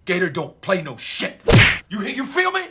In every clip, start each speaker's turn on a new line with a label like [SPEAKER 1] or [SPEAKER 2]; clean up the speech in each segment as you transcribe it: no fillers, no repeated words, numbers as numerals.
[SPEAKER 1] Gator don't play no shit. You feel me?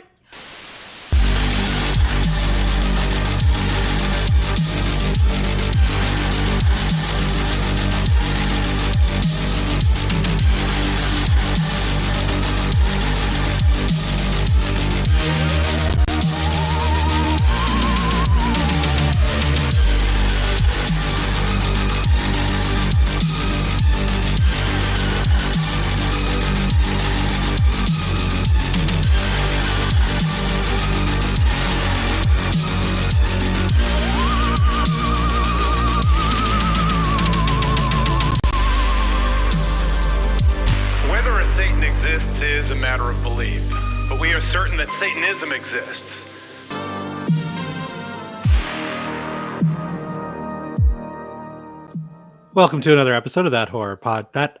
[SPEAKER 2] Is a matter of belief, but we are certain that Satanism exists.
[SPEAKER 3] Welcome to another episode of that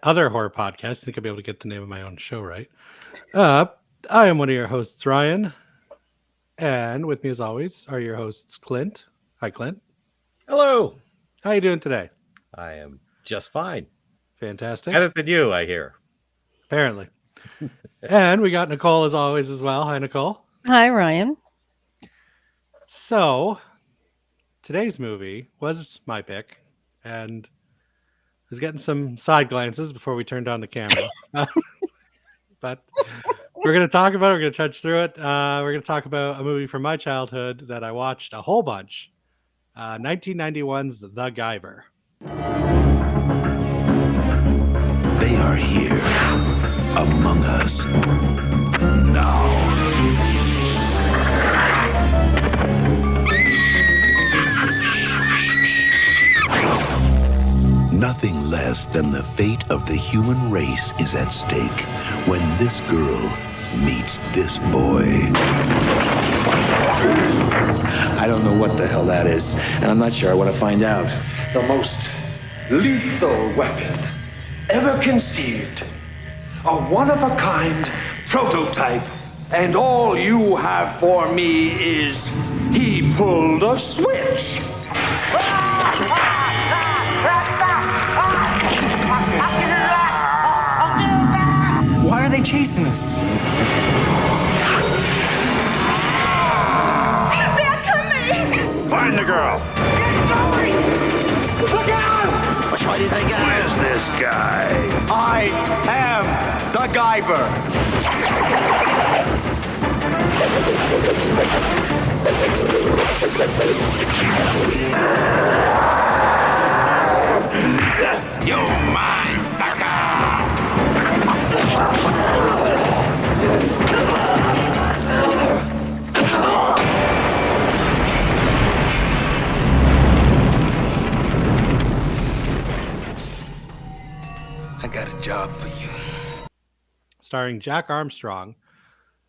[SPEAKER 3] other horror podcast. I think I'll be able to get the name of my own show right. I am one of your hosts, Ryan, and with me, as always, are your hosts, Clint. Hi, Clint.
[SPEAKER 4] Hello.
[SPEAKER 3] How you doing today?
[SPEAKER 4] I am just fine.
[SPEAKER 3] Fantastic.
[SPEAKER 4] Better than you, I hear.
[SPEAKER 3] Apparently. And we got Nicole as always as well. Hi, Nicole.
[SPEAKER 5] Hi, Ryan.
[SPEAKER 3] So, today's movie was my pick, and I was getting some side glances before we turned on the camera. But we're going to talk about it. We're going to touch through it. We're going to talk about a movie from my childhood that I watched a whole bunch. 1991's The Guyver.
[SPEAKER 6] They are here among us now. Nothing less than the fate of the human race is at stake when this girl meets this boy.
[SPEAKER 7] I don't know what the hell that is, and I'm not sure I want to find out. The most lethal weapon ever conceived. A one-of-a-kind prototype. And all you have for me is he pulled a switch.
[SPEAKER 8] Why are they chasing us?
[SPEAKER 9] They're coming!
[SPEAKER 6] Find the girl.
[SPEAKER 9] Look out!
[SPEAKER 6] Which way do you think Where's this guy?
[SPEAKER 8] I am the Guyver.
[SPEAKER 6] You're mine, sucker!
[SPEAKER 8] I got a job for you.
[SPEAKER 3] Starring Jack Armstrong,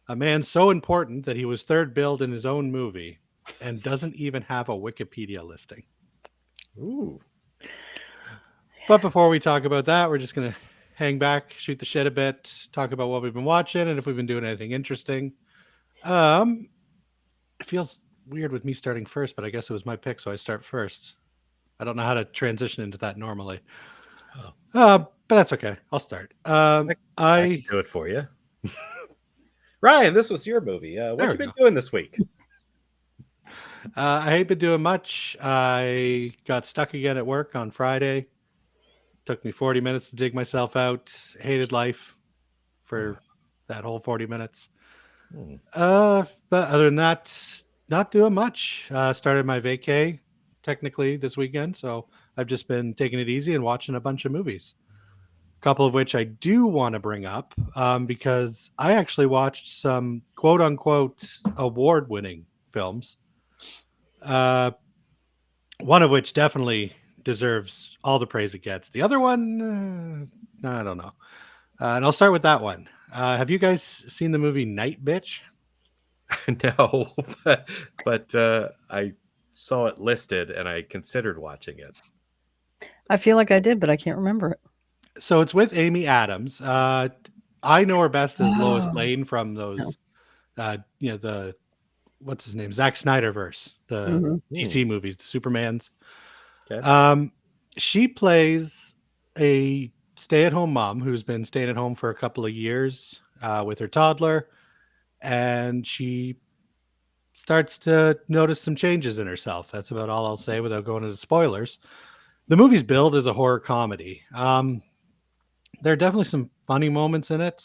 [SPEAKER 3] a man so important that he was third billed in his own movie and doesn't even have a Wikipedia listing.
[SPEAKER 4] Ooh.
[SPEAKER 3] But before we talk about that, we're just going to hang back, shoot the shit a bit, talk about what we've been watching and if we've been doing anything interesting. It feels weird with me starting first, but I guess it was my pick, so I start first. I don't know how to transition into that normally. But that's okay. I'll start.
[SPEAKER 4] I can do it for you. Ryan, this was your movie. What you been doing this week?
[SPEAKER 3] I ain't been doing much. I got stuck again at work on Friday. Took me 40 minutes to dig myself out. Hated life for that whole 40 minutes. But other than that, not doing much. Started my vacay technically this weekend, so I've just been taking it easy and watching a bunch of movies. A couple of which I do want to bring up because I actually watched some quote unquote award-winning films. One of which definitely deserves all the praise it gets. The other one, I don't know. And I'll start with that one. Have you guys seen the movie Night Bitch?
[SPEAKER 4] No, but I saw it listed and I considered watching it.
[SPEAKER 5] I feel like I did, but I can't remember it.
[SPEAKER 3] So it's with Amy Adams. I know her best as Lois Lane from those, the what's his name, Zack Snyderverse, the DC movies, the Supermans.
[SPEAKER 4] Okay.
[SPEAKER 3] She plays a stay-at-home mom who's been staying at home for a couple of years with her toddler, and she starts to notice some changes in herself. That's about all I'll say without going into spoilers. The movie's billed as a horror comedy. There are definitely some funny moments in it.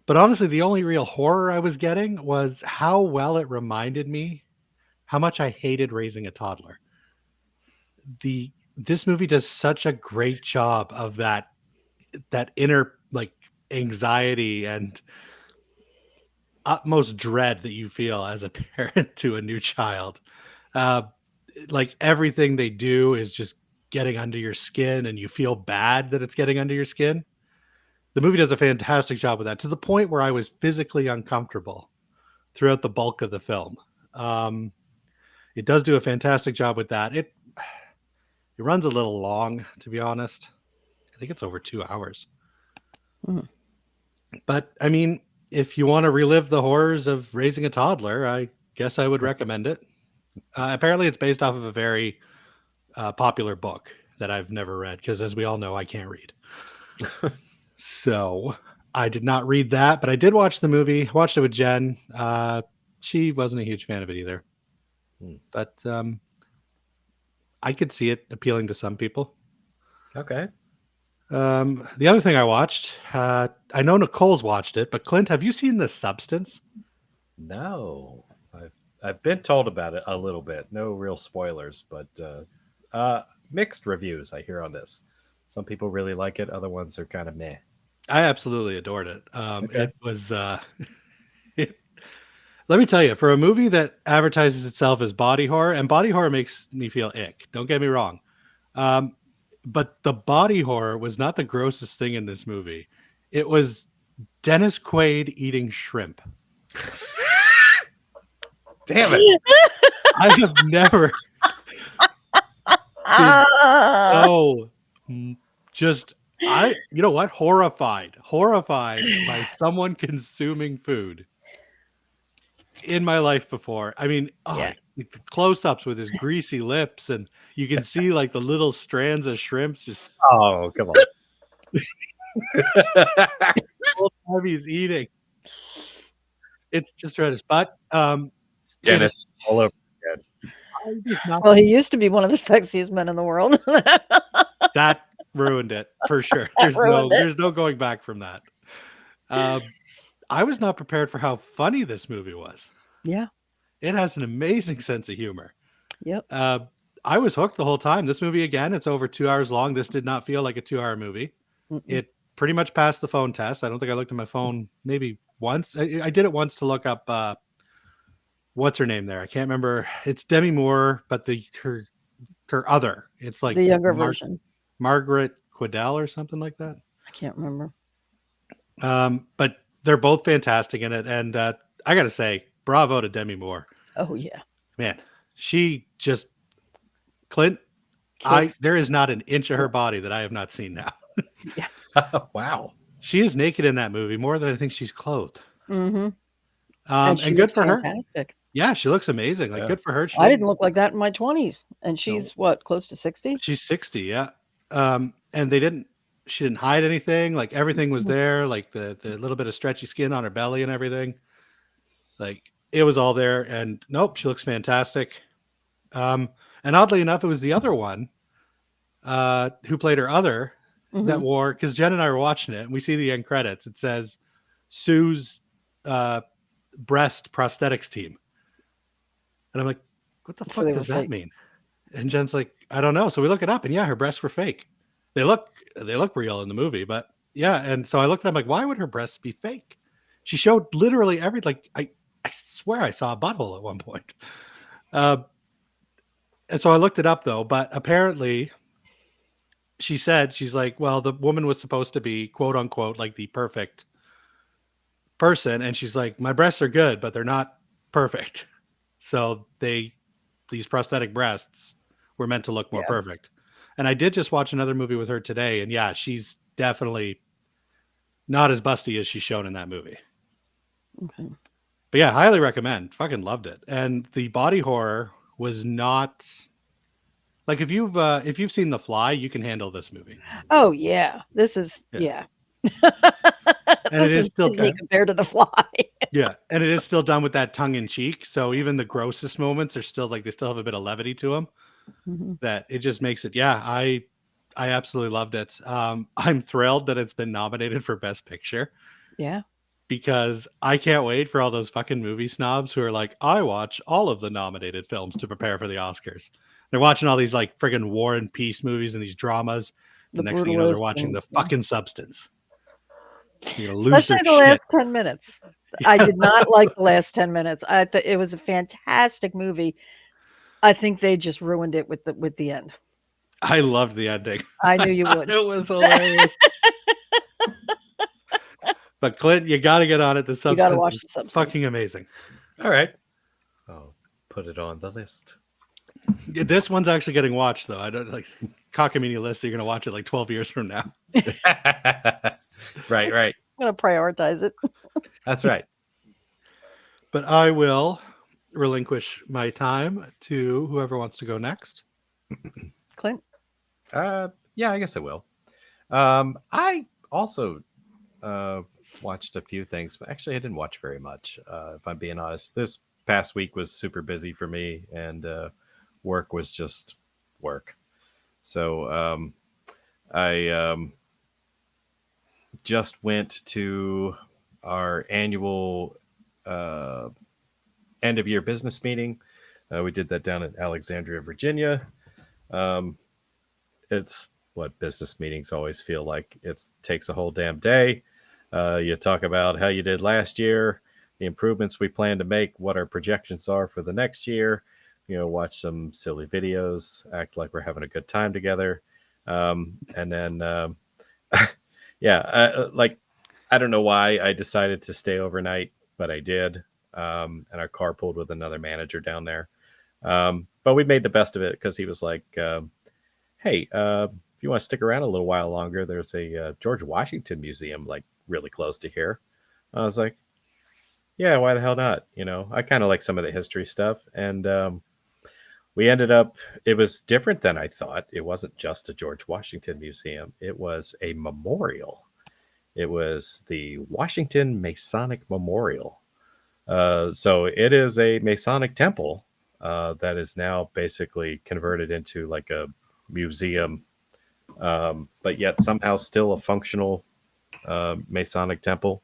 [SPEAKER 3] But honestly, the only real horror I was getting was how well it reminded me how much I hated raising a toddler. This movie does such a great job of that inner like anxiety and utmost dread that you feel as a parent to a new child. Uh, like everything they do is just getting under your skin, and you feel bad that it's getting under your skin. The movie does a fantastic job with that, to the point where I was physically uncomfortable throughout the bulk of the film. It does do a fantastic job with that. It runs a little long, to be honest. I think it's over 2 hours.
[SPEAKER 5] Mm.
[SPEAKER 3] But I mean, if you want to relive the horrors of raising a toddler, I guess I would recommend it. Apparently, it's based off of a very popular book that I've never read, because as we all know, I can't read. So I did not read that, but I did watch the movie. Watched it with Jen. She wasn't a huge fan of it either. But I could see it appealing to some people.
[SPEAKER 4] Okay.
[SPEAKER 3] The other thing I watched, I know Nicole's watched it, but Clint, have you seen The Substance?
[SPEAKER 4] No. I've been told about it a little bit. No real spoilers, but mixed reviews I hear on this. Some people really like it. Other ones are kind of meh.
[SPEAKER 3] I absolutely adored it.
[SPEAKER 4] Okay.
[SPEAKER 3] It was, let me tell you, for a movie that advertises itself as body horror, and body horror makes me feel ick, don't get me wrong. But the body horror was not the grossest thing in this movie. It was Dennis Quaid eating shrimp.
[SPEAKER 4] Damn it.
[SPEAKER 3] I have never been so you know what? Horrified by someone consuming food in my life before. I mean, close-ups with his greasy lips, and you can see like the little strands of shrimps just
[SPEAKER 4] Oh, come on.
[SPEAKER 3] the whole time he's eating. It's just horrendous. But
[SPEAKER 4] It's Dennis all over again.
[SPEAKER 5] Well, he used to be one of the sexiest men in the world.
[SPEAKER 3] That ruined it for sure. There's no going back from that. I was not prepared for how funny this movie was.
[SPEAKER 5] Yeah.
[SPEAKER 3] It has an amazing sense of humor.
[SPEAKER 5] Yep.
[SPEAKER 3] I was hooked the whole time. This movie, again, it's over 2 hours long. This did not feel like a 2-hour movie.
[SPEAKER 5] Mm-mm.
[SPEAKER 3] It pretty much passed the phone test. I don't think I looked at my phone maybe once. I did it once to look up what's her name there. I can't remember. It's Demi Moore, but her other. It's like
[SPEAKER 5] the younger version.
[SPEAKER 3] Margaret Quidel or something like that.
[SPEAKER 5] I can't remember.
[SPEAKER 3] But they're both fantastic in it, and I gotta say, bravo to Demi Moore.
[SPEAKER 5] Oh yeah,
[SPEAKER 3] man, she just Clint. There is not an inch of her body that I have not seen now.
[SPEAKER 5] Yeah.
[SPEAKER 4] Wow,
[SPEAKER 3] she is naked in that movie more than I think she's clothed.
[SPEAKER 5] Mm-hmm.
[SPEAKER 3] And good for
[SPEAKER 5] fantastic.
[SPEAKER 3] her. Yeah, she looks amazing. Like good for her.
[SPEAKER 5] I didn't look like that in my 20s, and she's what, close to 60?
[SPEAKER 3] She's 60. Yeah. And she didn't hide anything. Like everything was there. Like the little bit of stretchy skin on her belly and everything. Like it was all there. And nope, she looks fantastic. And oddly enough, it was the other one who played her other that wore, because Jen and I were watching it and we see the end credits. It says Sue's breast prosthetics team. And I'm like, what the fuck does that mean? And Jen's like, I don't know. So we look it up, and yeah, her breasts were fake. They look real in the movie, but yeah. And so I looked at them like, why would her breasts be fake? She showed literally I swear I saw a butthole at one point. And so I looked it up though, but apparently she's like, well, the woman was supposed to be quote unquote like the perfect person. And she's like, my breasts are good, but they're not perfect. So these prosthetic breasts were meant to look more perfect. And I did just watch another movie with her today, and yeah, she's definitely not as busty as she's shown in that movie.
[SPEAKER 5] Okay.
[SPEAKER 3] But yeah, highly recommend. Fucking loved it. And the body horror was not like, if you've seen The Fly, you can handle this movie.
[SPEAKER 5] Oh yeah, this is yeah.
[SPEAKER 3] And it is still
[SPEAKER 5] Disney compared to The Fly.
[SPEAKER 3] yeah, and it is still done with that tongue in cheek. So even the grossest moments are still like they still have a bit of levity to them.
[SPEAKER 5] Mhm.
[SPEAKER 3] That it just makes it. Yeah, I absolutely loved it. I'm thrilled that it's been nominated for Best Picture
[SPEAKER 5] Yeah.
[SPEAKER 3] because I can't wait for all those fucking movie snobs who are like, I watch all of the nominated films to prepare for the Oscars. They're watching all these like friggin' war and peace movies and these dramas.
[SPEAKER 5] The
[SPEAKER 3] Next thing you know, they're
[SPEAKER 5] Brutalist
[SPEAKER 3] watching
[SPEAKER 5] and
[SPEAKER 3] the fucking Substance. You're gonna lose
[SPEAKER 5] especially
[SPEAKER 3] their
[SPEAKER 5] the
[SPEAKER 3] shit.
[SPEAKER 5] last 10 minutes. I did not like the last 10 minutes. I thought it was a fantastic movie. I think they just ruined it with the end.
[SPEAKER 3] I loved the ending.
[SPEAKER 5] I knew you
[SPEAKER 3] thought
[SPEAKER 5] would.
[SPEAKER 3] It was hilarious. But Clint, you got to get on it. The
[SPEAKER 5] You gotta
[SPEAKER 3] Substance
[SPEAKER 5] watch
[SPEAKER 3] is
[SPEAKER 5] The Substance.
[SPEAKER 3] fucking amazing.
[SPEAKER 4] All right. I'll put it on the list.
[SPEAKER 3] Yeah, this one's actually getting watched though. I don't like cockamamie list. You're gonna watch it like 12 years from now.
[SPEAKER 4] Right.
[SPEAKER 5] I'm gonna prioritize it.
[SPEAKER 4] That's right.
[SPEAKER 3] But I will relinquish my time to whoever wants to go next.
[SPEAKER 5] Clint.
[SPEAKER 4] Yeah, I guess I will. I also watched a few things, but actually I didn't watch very much. If I'm being honest, this past week was super busy for me, and work was just work. So I just went to our annual end of year business meeting. We did that down in Alexandria, Virginia. It's what business meetings always feel like. It takes a whole damn day. You talk about how you did last year, the improvements we plan to make, what our projections are for the next year. Watch some silly videos, act like we're having a good time together. And then, like, I don't know why I decided to stay overnight, but I did. And I carpooled with another manager down there. But we made the best of it because he was like, hey, if you want to stick around a little while longer, there's a George Washington Museum, like really close to here. I was like, yeah, why the hell not? I kind of like some of the history stuff. And we ended up, it was different than I thought. It wasn't just a George Washington Museum. It was a memorial. It was the Washington Masonic Memorial. So it is a Masonic temple that is now basically converted into like a museum, but yet somehow still a functional Masonic temple.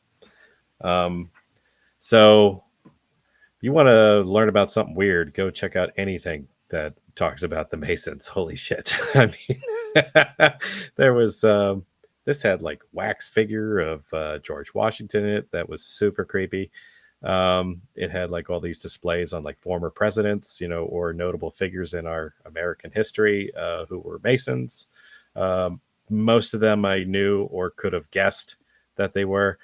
[SPEAKER 4] So if you want to learn about something weird, go check out anything that talks about the Masons. Holy shit. I mean, there was, this had like wax figure of George Washington in it. That was super creepy. It had like all these displays on like former presidents, or notable figures in our American history who were Masons. Most of them I knew or could have guessed that they were.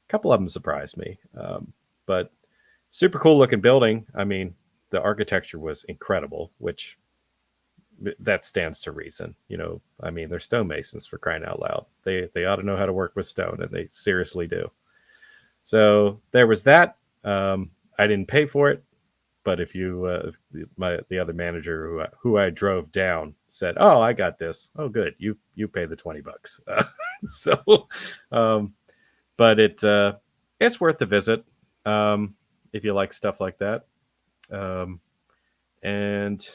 [SPEAKER 4] A couple of them surprised me, but super cool looking building. I mean, the architecture was incredible, which that stands to reason. I mean, they're stonemasons, for crying out loud. They ought to know how to work with stone, and they seriously do. So there was that. I didn't pay for it, but if you, the other manager who I drove down said, "Oh, I got this." Oh, good. You pay the $20. But it's worth the visit if you like stuff like that. And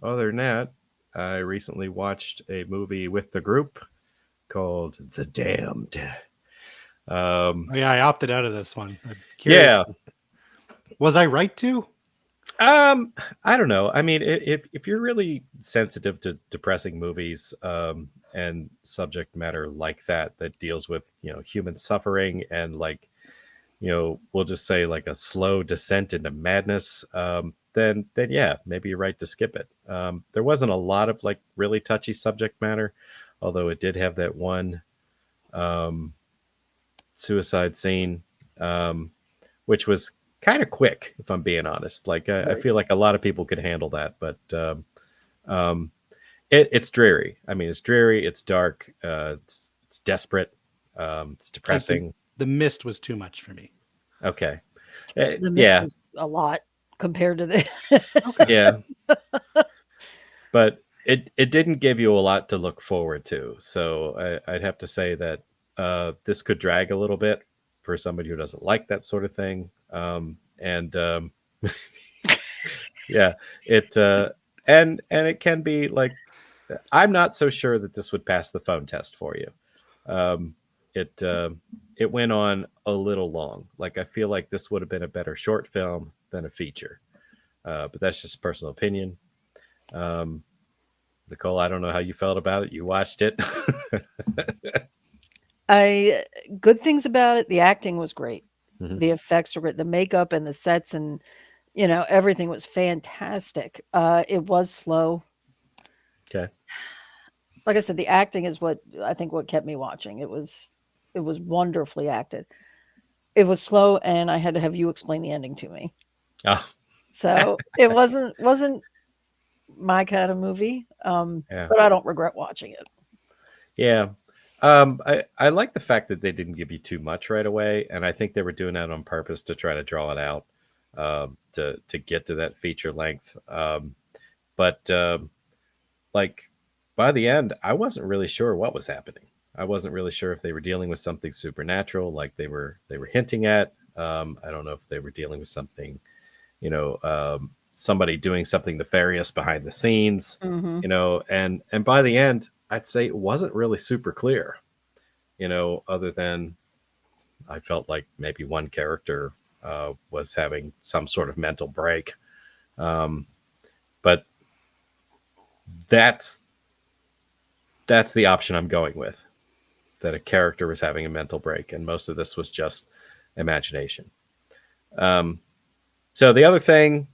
[SPEAKER 4] other than that, I recently watched a movie with the group called The Damned.
[SPEAKER 3] Yeah, I opted out of this one.
[SPEAKER 4] Yeah.
[SPEAKER 3] Was I right to?
[SPEAKER 4] I don't know. I mean, if you're really sensitive to depressing movies and subject matter like that deals with human suffering and like we'll just say like a slow descent into madness, then yeah, maybe you're right to skip it. There wasn't a lot of like really touchy subject matter, although it did have that one suicide scene, which was kind of quick, if I'm being honest. Like I feel like a lot of people could handle that, but it's dreary. I mean, it's dreary. It's dark. It's desperate. It's depressing.
[SPEAKER 3] The mist was too much for me.
[SPEAKER 4] Okay.
[SPEAKER 5] The mist
[SPEAKER 4] Yeah.
[SPEAKER 5] was a lot compared to the.
[SPEAKER 3] Okay.
[SPEAKER 4] Yeah. But it didn't give you a lot to look forward to. So I'd have to say that this could drag a little bit for somebody who doesn't like that sort of thing. And yeah, it and it can be like, I'm not so sure that this would pass the phone test for you. Um, it went on a little long. Like, I feel like this would have been a better short film than a feature. But that's just personal opinion. Nicole, I don't know how you felt about it. You watched it.
[SPEAKER 5] I Good things about it. The acting was great.
[SPEAKER 4] Mhm.
[SPEAKER 5] The effects were great. The makeup and the sets and everything was fantastic. It was slow.
[SPEAKER 4] Okay.
[SPEAKER 5] Like I said, the acting is what I think what kept me watching. It was wonderfully acted. It was slow, and I had to have you explain the ending to me.
[SPEAKER 4] Oh,
[SPEAKER 5] So it wasn't my kind of movie.
[SPEAKER 4] yeah.
[SPEAKER 5] But I don't regret watching it.
[SPEAKER 4] Yeah. I like the fact that they didn't give you too much right away, and I think they were doing that on purpose to try to draw it out, to get to that feature length. But like, by the end, I wasn't really sure what was happening. I wasn't really sure if they were dealing with something supernatural, like they were hinting at. I don't know if they were dealing with something, somebody doing something nefarious behind the scenes,
[SPEAKER 5] Hmm.
[SPEAKER 4] and by the end, I'd say it wasn't really super clear, other than I felt like maybe one character was having some sort of mental break. Um, but that's the option I'm going with, that a character was having a mental break, and most of this was just imagination. Um, so the other thing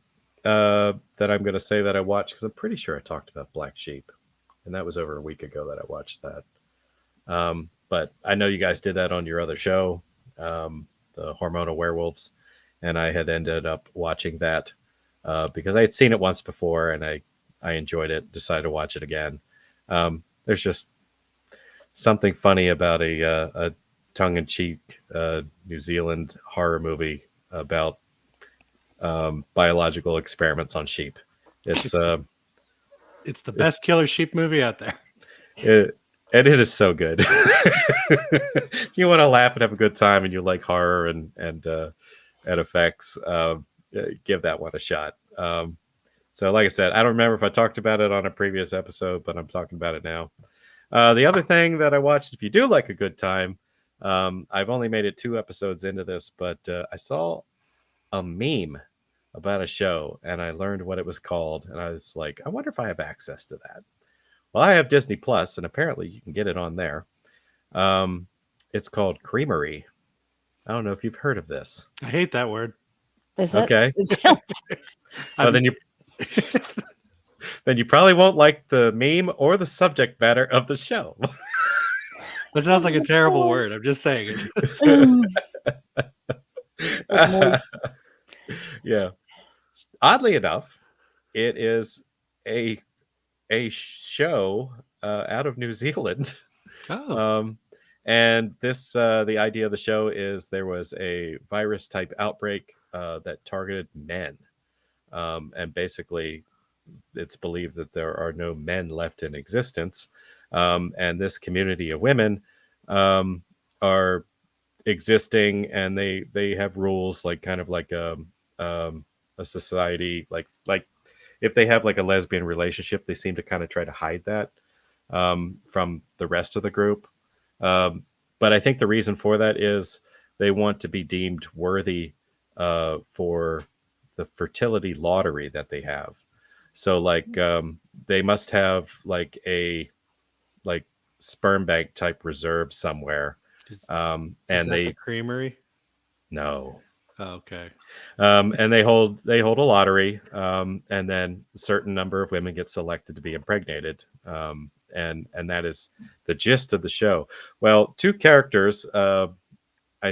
[SPEAKER 4] that I'm going to say that I watched, because I'm pretty sure I talked about Black Sheep, and that was over a week ago that I watched that. But I know you guys did that on your other show, the Hormonal Werewolves, and I had ended up watching that because I had seen it once before, and I enjoyed it, decided to watch it again. There's just something funny about a tongue-in-cheek New Zealand horror movie about biological experiments on sheep. It's
[SPEAKER 3] It's the best killer sheep movie out there.
[SPEAKER 4] and it is so good. You want to laugh and have a good time, and you like horror and effects, give that one a shot. So, like I said, I don't remember if I talked about it on a previous episode, but I'm talking about it now. The other thing that I watched, if you do like a good time, I've only made it 2 episodes into this, but I saw a meme about a show, and I learned what it was called, and I was like, I wonder if I have access to that. Well, I have Disney Plus, and apparently you can get it on there. It's called Creamery. I don't know if you've heard of this.
[SPEAKER 3] I hate that word.
[SPEAKER 5] Is that,
[SPEAKER 4] Okay.
[SPEAKER 5] is that-
[SPEAKER 4] Well, then you probably won't like the meme or the subject matter of the show.
[SPEAKER 3] That sounds like a terrible word. I'm just saying it.
[SPEAKER 4] Yeah. Oddly enough, it is a show out of New Zealand.
[SPEAKER 3] Oh.
[SPEAKER 4] And this the idea of the show is there was a virus type outbreak that targeted men. And basically it's believed that there are no men left in existence. And this community of women are existing, and they have rules, like kind of like a society, like if they have like a lesbian relationship, they seem to kind of try to hide that from the rest of the group. But I think the reason for that is they want to be deemed worthy for the fertility lottery that they have. So like they must have like a sperm bank type reserve somewhere. And
[SPEAKER 3] Is that
[SPEAKER 4] they
[SPEAKER 3] the Creamery?
[SPEAKER 4] no.
[SPEAKER 3] Oh, okay.
[SPEAKER 4] And they hold a lottery, and then a certain number of women get selected to be impregnated, and that is the gist of the show. Well, 2 characters, I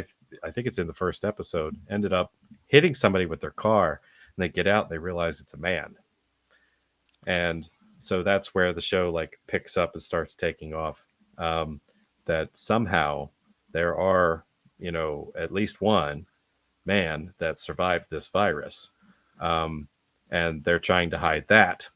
[SPEAKER 4] think it's in the first episode, ended up hitting somebody with their car, and they get out and they realize it's a man, and so that's where the show like picks up and starts taking off. That somehow there are at least one man that survived this virus, and they're trying to hide that.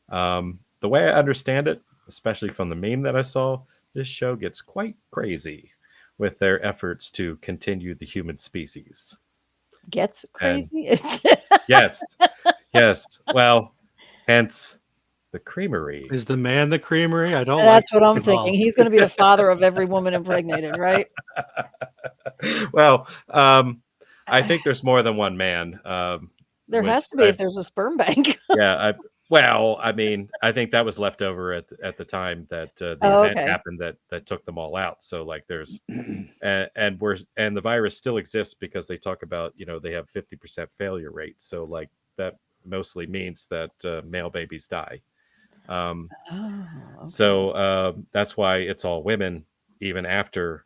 [SPEAKER 4] The way I understand it, especially from the meme that I saw, this show gets quite crazy. with their efforts to continue the human species.
[SPEAKER 5] Gets
[SPEAKER 4] And
[SPEAKER 5] crazy.
[SPEAKER 4] yes, yes. Well, hence the creamery.
[SPEAKER 3] Is the man the creamery? I don't like
[SPEAKER 5] That's what
[SPEAKER 3] this
[SPEAKER 5] I'm
[SPEAKER 3] at all.
[SPEAKER 5] thinking. He's going to be the father of every woman impregnated, right?
[SPEAKER 4] Well, I think there's more than one man.
[SPEAKER 5] There
[SPEAKER 4] Which
[SPEAKER 5] has to be if there's a sperm bank.
[SPEAKER 4] yeah, I mean, I think that was left over at the time that the
[SPEAKER 5] Oh,
[SPEAKER 4] event
[SPEAKER 5] okay.
[SPEAKER 4] happened that took them all out. So like there's and the virus still exists because they talk about, they have 50% failure rate. So like that mostly means that male babies die.
[SPEAKER 5] Oh, okay.
[SPEAKER 4] So that's why it's all women, even after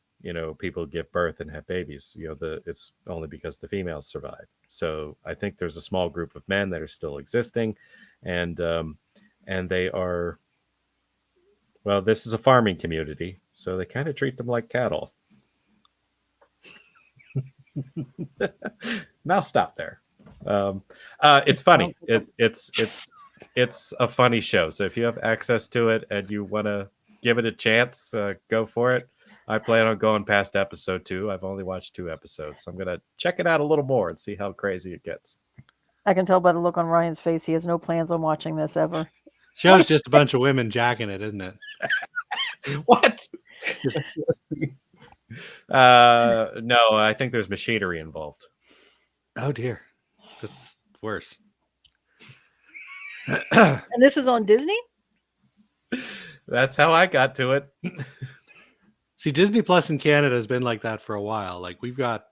[SPEAKER 4] people give birth and have babies. It's only because the females survive. So I think there's a small group of men that are still existing, and they are. Well, this is a farming community, so they kind of treat them like cattle. Now stop there. It's funny. It's a funny show. So if you have access to it and you want to give it a chance, go for it. I plan on going past episode 2. I've only watched 2 episodes. So I'm going to check it out a little more and see how crazy it gets.
[SPEAKER 5] I can tell by the look on Ryan's face he has no plans on watching this ever.
[SPEAKER 3] Show's just a bunch of women jacking it, isn't it?
[SPEAKER 4] What? No, I think there's machinery involved.
[SPEAKER 3] Oh dear, that's worse.
[SPEAKER 5] And this is on Disney?
[SPEAKER 4] That's how I got to it.
[SPEAKER 3] See, Disney Plus in Canada has been like that for a while. Like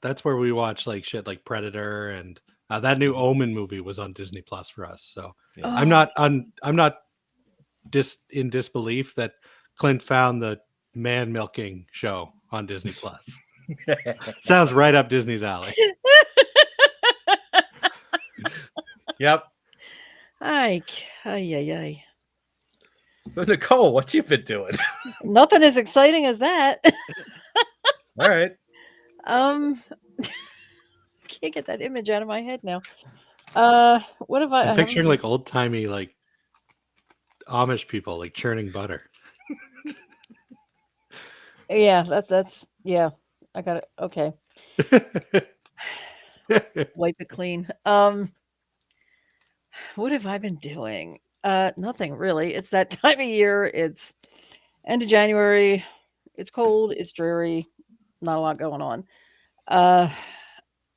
[SPEAKER 3] that's where we watch like shit like Predator, and that new Omen movie was on Disney Plus for us. So
[SPEAKER 4] Yeah.
[SPEAKER 3] I'm not just in disbelief that Clint found the man milking show on Disney Plus. Sounds right up Disney's alley.
[SPEAKER 4] Yep.
[SPEAKER 5] Ay.
[SPEAKER 4] So Nicole, what you been doing?
[SPEAKER 5] Nothing as exciting as that.
[SPEAKER 4] All right.
[SPEAKER 5] Can't get that image out of my head now. What have I?
[SPEAKER 3] I'm picturing like old timey like Amish people like churning butter.
[SPEAKER 5] Yeah, that's yeah. I got it. Okay. Wipe it clean. What have I been doing? Nothing really. It's that time of year. It's end of January. It's cold. It's dreary. Not a lot going on.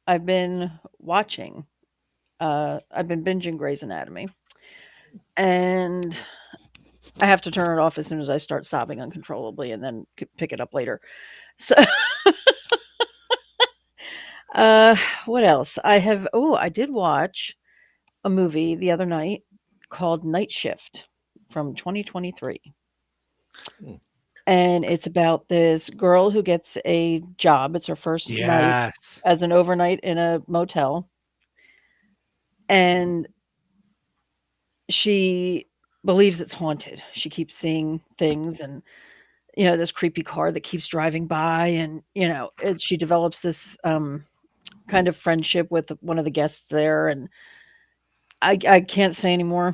[SPEAKER 5] I've been watching. I've been binging Grey's Anatomy, and I have to turn it off as soon as I start sobbing uncontrollably, and then pick it up later. So, what else? I did watch a movie the other night called Night Shift from 2023. And it's about this girl who gets a job. It's her first night as an overnight in a motel. And she believes it's haunted. She keeps seeing things and, this creepy car that keeps driving by. And, she develops this kind of friendship with one of the guests there. And I can't say anymore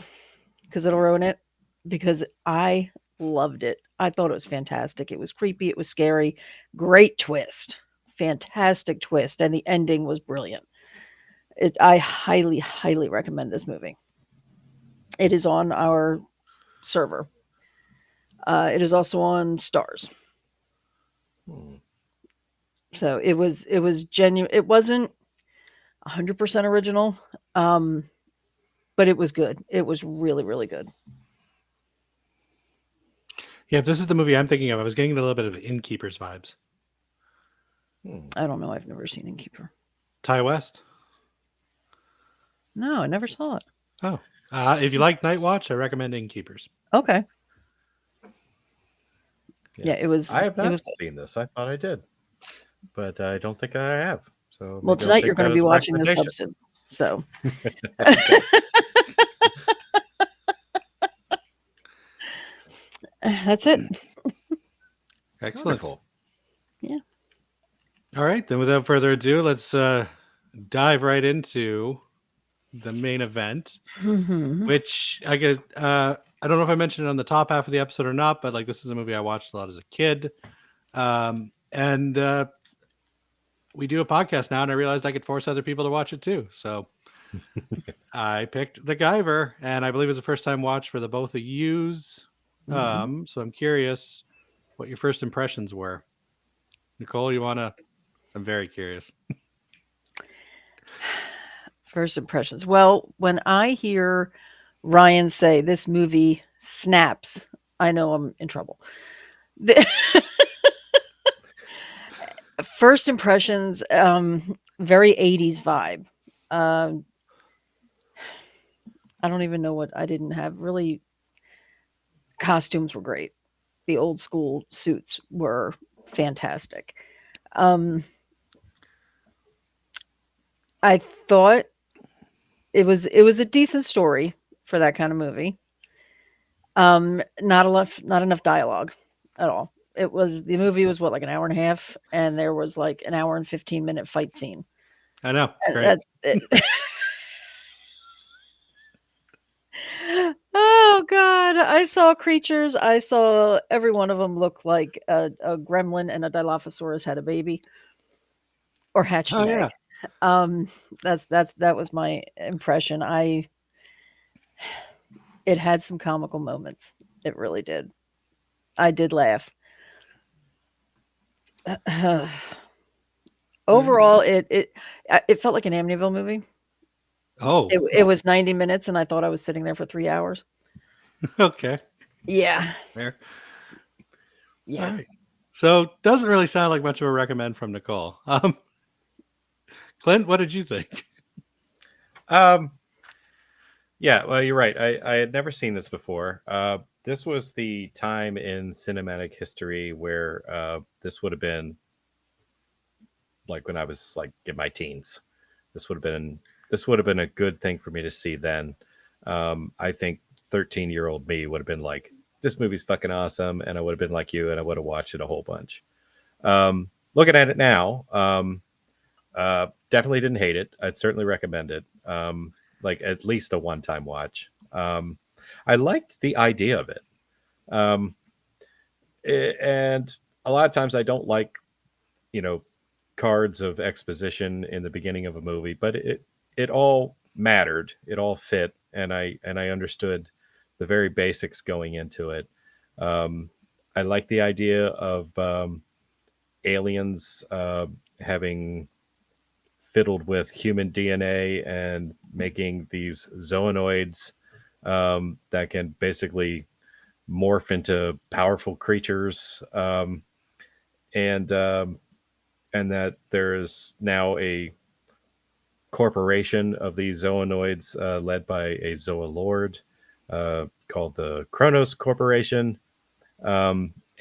[SPEAKER 5] because it'll ruin it, because I loved it. I thought it was fantastic. It was creepy. It was scary. Great twist. Fantastic twist. And the ending was brilliant. I highly, highly recommend this movie. It is on our server. It is also on Stars. So it was genuine. It wasn't 100% original, but it was good. It was really, really good.
[SPEAKER 3] Yeah, if this is the movie I'm thinking of, I was getting a little bit of Innkeepers vibes.
[SPEAKER 5] I don't know. I've never seen Innkeeper.
[SPEAKER 3] Ty West?
[SPEAKER 5] No, I never saw it.
[SPEAKER 3] Oh. If you like Night Watch, I recommend Innkeepers.
[SPEAKER 5] Okay. Yeah, it was.
[SPEAKER 4] I have not seen this. I thought I did, but I don't think I have. So
[SPEAKER 5] well, tonight you're going to be watching this episode. So. That's it.
[SPEAKER 3] Excellent.
[SPEAKER 4] Wonderful.
[SPEAKER 5] Yeah.
[SPEAKER 3] All right, then without further ado, let's dive right into the main event, which I guess I don't know if I mentioned it on the top half of the episode or not, but like this is a movie I watched a lot as a kid. And we do a podcast now, and I realized I could force other people to watch it too. So I picked The Guyver, and I believe it was a first time watch for the both of yous. So I'm curious what your first impressions were. Nicole, you want to? I'm very curious.
[SPEAKER 5] First impressions. Well, when I hear Ryan say this movie snaps, I know I'm in trouble. The- First impressions, very 80s vibe. Um, I don't even know what I didn't have really. Costumes were great. The old school suits were fantastic. Um, I thought it was a decent story for that kind of movie. Not enough dialogue at all. The movie was what, like an hour and a half, and there was like an hour and 15-minute fight scene.
[SPEAKER 3] I know it's great.
[SPEAKER 5] That's it. Oh God, I saw creatures. I saw every one of them look like a gremlin and a Dilophosaurus had a baby or hatched
[SPEAKER 3] Oh
[SPEAKER 5] an
[SPEAKER 3] yeah,
[SPEAKER 5] egg. That was my impression. It had some comical moments. It really did. I did laugh. Overall, it felt like an Amityville movie.
[SPEAKER 3] oh
[SPEAKER 5] It was 90 minutes, and I thought I was sitting there for 3 hours.
[SPEAKER 3] okay,
[SPEAKER 5] Yeah,
[SPEAKER 3] fair.
[SPEAKER 5] yeah.
[SPEAKER 3] All right. So doesn't really sound like much of a recommend from Nicole. Clint, what did you think?
[SPEAKER 4] Um, yeah, well, you're right. I had never seen this before. This was the time in cinematic history where this would have been like when I was like in my teens. This would have been a good thing for me to see then. I think 13-year-old me would have been like, this movie's fucking awesome, and I would have been like you, and I would have watched it a whole bunch. Looking at it now, definitely didn't hate it. I'd certainly recommend it. Like at least a one-time watch. I liked the idea of it. Um, and a lot of times I don't like, you know, cards of exposition in the beginning of a movie, but it all mattered. It all fit, and I understood the very basics going into it. I like the idea of aliens having fiddled with human DNA and making these zoanoids that can basically morph into powerful creatures, and and that there is now a corporation of these zoanoids led by a zoolord called the Kronos Corporation.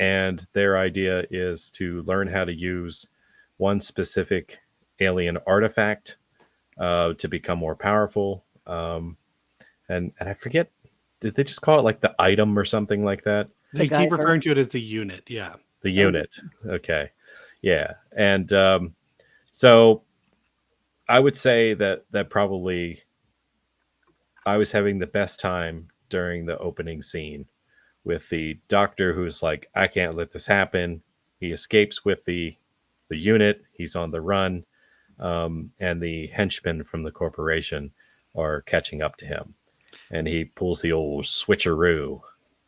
[SPEAKER 4] And their idea is to learn how to use one specific alien artifact to become more powerful. And I forget, did they just call it like the item or something like that?
[SPEAKER 5] The
[SPEAKER 3] You keep
[SPEAKER 5] Guyver.
[SPEAKER 3] referring to it as the unit. Yeah.
[SPEAKER 4] The unit. Okay. Yeah. And so I would say that probably I was having the best time during the opening scene with the doctor who's like, I can't let this happen. He escapes with the unit. He's on the run. And the henchmen from the corporation are catching up to him. And he pulls the old switcheroo,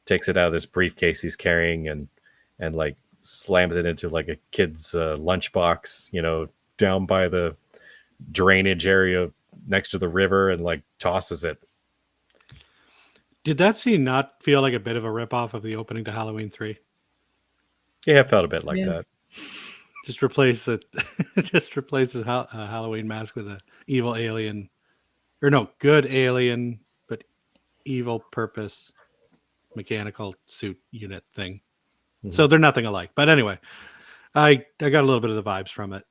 [SPEAKER 4] takes it out of this briefcase he's carrying, and like slams it into like a kid's lunchbox, down by the drainage area next to the river, and like tosses it.
[SPEAKER 3] Did that scene not feel like a bit of a ripoff of the opening to Halloween 3?
[SPEAKER 4] Yeah, it felt a bit like
[SPEAKER 5] Yeah.
[SPEAKER 4] that.
[SPEAKER 3] Just replace it. Just replace the Halloween mask with a evil alien, or no, good alien, but evil purpose mechanical suit unit thing.
[SPEAKER 4] Mhm.
[SPEAKER 3] So they're nothing alike. But anyway, I got a little bit of the vibes from it.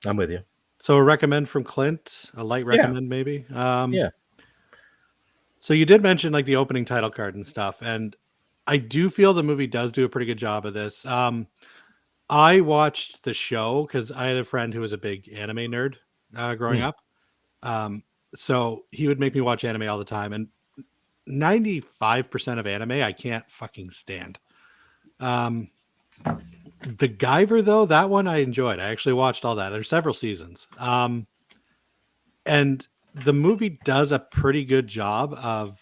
[SPEAKER 4] I'm with you.
[SPEAKER 3] So a recommend from Clint, a light
[SPEAKER 4] Yeah.
[SPEAKER 3] recommend maybe.
[SPEAKER 4] Yeah.
[SPEAKER 3] So you did mention like the opening title card and stuff, and I do feel the movie does do a pretty good job of this. I watched the show because I had a friend who was a big anime nerd growing up. So he would make me watch anime all the time, and 95% of anime I can't fucking stand. The Guyver, though, that one I enjoyed. I actually watched all that. There's several seasons. And the movie does a pretty good job of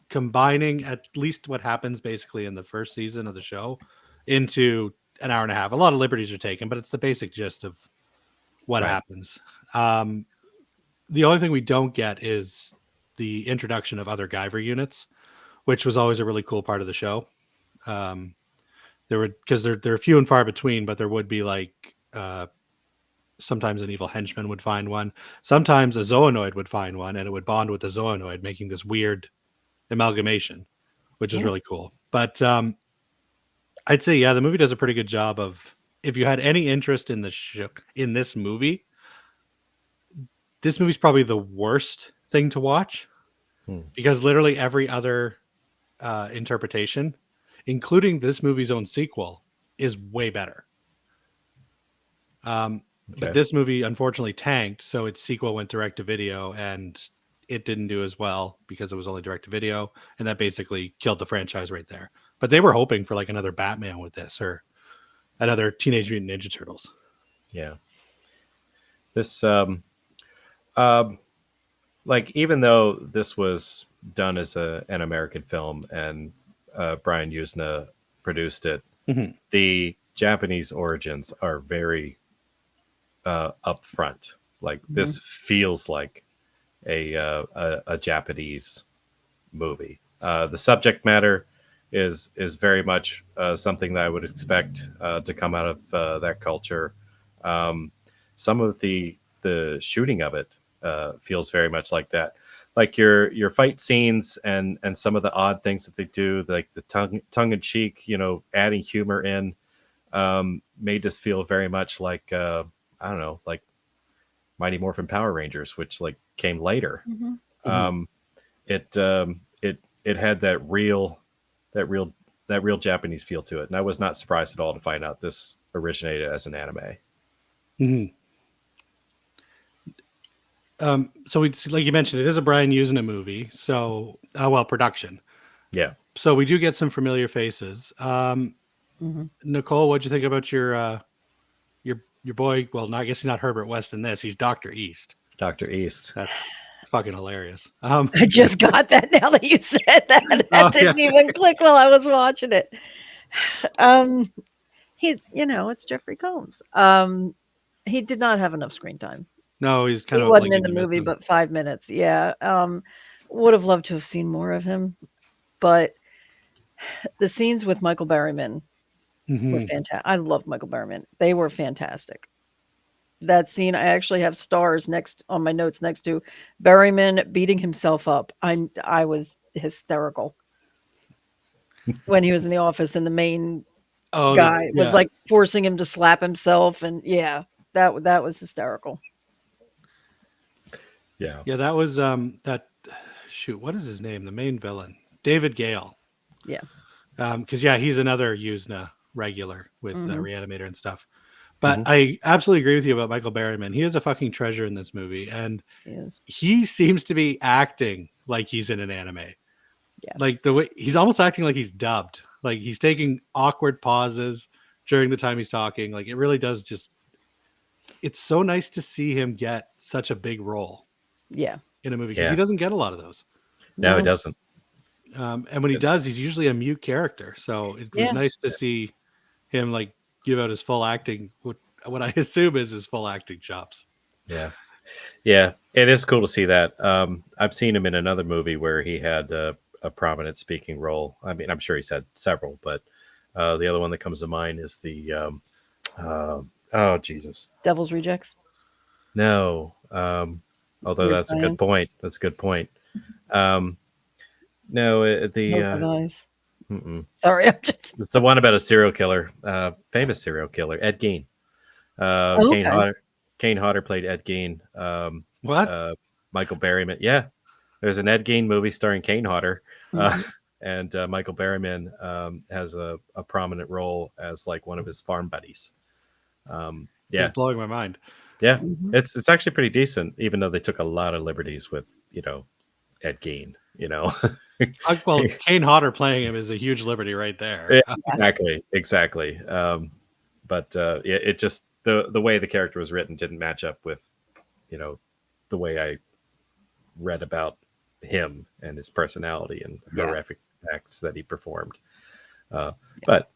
[SPEAKER 3] combining at least what happens basically in the first season of the show into an hour and a half. A lot of liberties are taken, but it's the basic gist of what
[SPEAKER 4] Right.
[SPEAKER 3] happens. The only thing we don't get is the introduction of other Guyver units, which was always a really cool part of the show. There would, because they're few and far between, but there would be like sometimes an evil henchman would find one. Sometimes a Zoanoid would find one, and it would bond with the Zoanoid, making this weird amalgamation, which is really cool. But I'd say, yeah, the movie does a pretty good job of, if you had any interest in the show, in this movie's probably the worst thing to watch because literally every other interpretation, including this movie's own sequel, is way better. But this movie unfortunately tanked, so its sequel went direct to video, and it didn't do as well because it was only direct to video, and that basically killed the franchise right there. But they were hoping for like another Batman with this or another Teenage Mutant Ninja Turtles.
[SPEAKER 4] Yeah. This like, even though this was done as an American film and Brian Usna produced it, the Japanese origins are very upfront. Like, this feels like a Japanese movie. The subject matter is very much something that I would expect to come out of that culture. Some of the shooting of it feels very much like that. Like your fight scenes and some of the odd things that they do, like the tongue in cheek, adding humor in, made this feel very much like I don't know, like Mighty Morphin Power Rangers, which like came later. It had that real Japanese feel to it, and I was not surprised at all to find out this originated as an anime.
[SPEAKER 3] So like you mentioned, it is a Brian Usna movie, so production.
[SPEAKER 4] Yeah.
[SPEAKER 3] So we do get some familiar faces. Nicole, what'd you think about your boy? Well, I guess he's not Herbert West in this. He's Dr. East.
[SPEAKER 4] Dr. East.
[SPEAKER 3] That's fucking hilarious.
[SPEAKER 5] I just got that now that you said that. That didn't even click while I was watching it. He's, it's Jeffrey Combs. He did not have enough screen time.
[SPEAKER 3] No, he's kind
[SPEAKER 5] he
[SPEAKER 3] of
[SPEAKER 5] wasn't in the movie, but 5 minutes. Yeah. Would have loved to have seen more of him, but the scenes with Michael Berryman were fantastic. I love Michael Berryman. They were fantastic. That scene, I actually have stars on my notes next to Berryman beating himself up. I was hysterical when he was in the office and the main guy was like forcing him to slap himself, and that was hysterical.
[SPEAKER 4] Yeah,
[SPEAKER 3] that was what is his name? The main villain, David Gale.
[SPEAKER 5] Yeah,
[SPEAKER 3] because he's another Usna regular with Reanimator and stuff. But I absolutely agree with you about Michael Berryman. He is a fucking treasure in this movie, and he seems to be acting like he's in an anime. Yeah, like the way he's almost acting like he's dubbed. Like he's taking awkward pauses during the time he's talking. Like it really does it's so nice to see him get such a big role.
[SPEAKER 5] Yeah,
[SPEAKER 3] in a movie because he doesn't get a lot of those.
[SPEAKER 4] No, he doesn't.
[SPEAKER 3] And when he does, he's usually a mute character. So it was nice to see him like give out his full acting, what I assume is his full acting chops.
[SPEAKER 4] Yeah. It is cool to see that. I've seen him in another movie where he had a prominent speaking role. I mean, I'm sure he's had several, but the other one that comes to mind is the oh Jesus,
[SPEAKER 5] Devil's Rejects.
[SPEAKER 4] No, although that's a good point. That's a good point. No,
[SPEAKER 5] sorry,
[SPEAKER 4] it's the one about a serial killer, famous serial killer, Ed Gein. Kane Hodder played Ed Gein.
[SPEAKER 3] What?
[SPEAKER 4] Michael Berryman. Yeah, there's an Ed Gein movie starring Kane Hodder, and Michael Berryman has a prominent role as like one of his farm buddies.
[SPEAKER 3] It's blowing my mind.
[SPEAKER 4] Yeah, it's actually pretty decent, even though they took a lot of liberties with Ed Gein.
[SPEAKER 3] Well, Kane Hodder playing him is a huge liberty right there.
[SPEAKER 4] Exactly. But it just the way the character was written didn't match up with, the way I read about him and his personality and horrific acts that he performed. But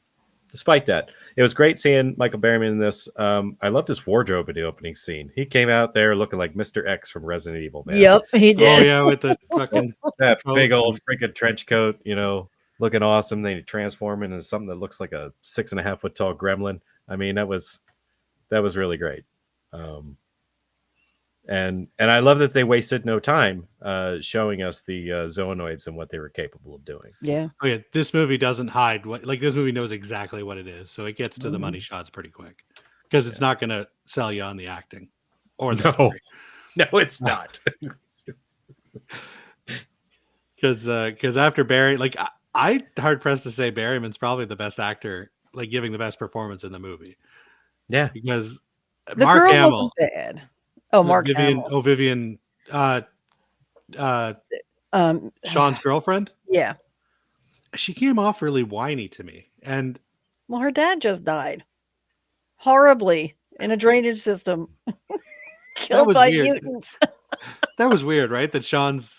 [SPEAKER 4] despite that, it was great seeing Michael Berryman in this. I loved his wardrobe in the opening scene. He came out there looking like Mr. X from Resident Evil, man.
[SPEAKER 5] Yep, he
[SPEAKER 3] Oh
[SPEAKER 5] did.
[SPEAKER 3] yeah, with the fucking
[SPEAKER 4] That
[SPEAKER 3] coat
[SPEAKER 4] big old
[SPEAKER 3] and-
[SPEAKER 4] freaking trench coat, looking awesome. Then he transform into something that looks like a 6.5 foot tall gremlin. I mean, that was really great. And I love that they wasted no time showing us the Zoanoids and what they were capable of doing.
[SPEAKER 5] Yeah.
[SPEAKER 3] Oh yeah, this movie doesn't hide what, like, this movie knows exactly what it is, so it gets to the money shots pretty quick because it's not going to sell you on the acting or the story.
[SPEAKER 4] No, it's not.
[SPEAKER 3] Because after Barry, like I hard pressed to say Barryman's probably the best actor, like giving the best performance in the movie.
[SPEAKER 4] Yeah,
[SPEAKER 3] because
[SPEAKER 5] The
[SPEAKER 3] Mark
[SPEAKER 5] girl
[SPEAKER 3] Hamill,
[SPEAKER 5] wasn't bad. Oh, Mark
[SPEAKER 3] Vivian,
[SPEAKER 5] Hamill.
[SPEAKER 3] Vivian, Sean's girlfriend,
[SPEAKER 5] Yeah.
[SPEAKER 3] she came off really whiny to me, and
[SPEAKER 5] Well, her dad just died horribly in a drainage system, killed
[SPEAKER 3] was
[SPEAKER 5] by
[SPEAKER 3] weird.
[SPEAKER 5] mutants.
[SPEAKER 3] that was weird, right? That Sean's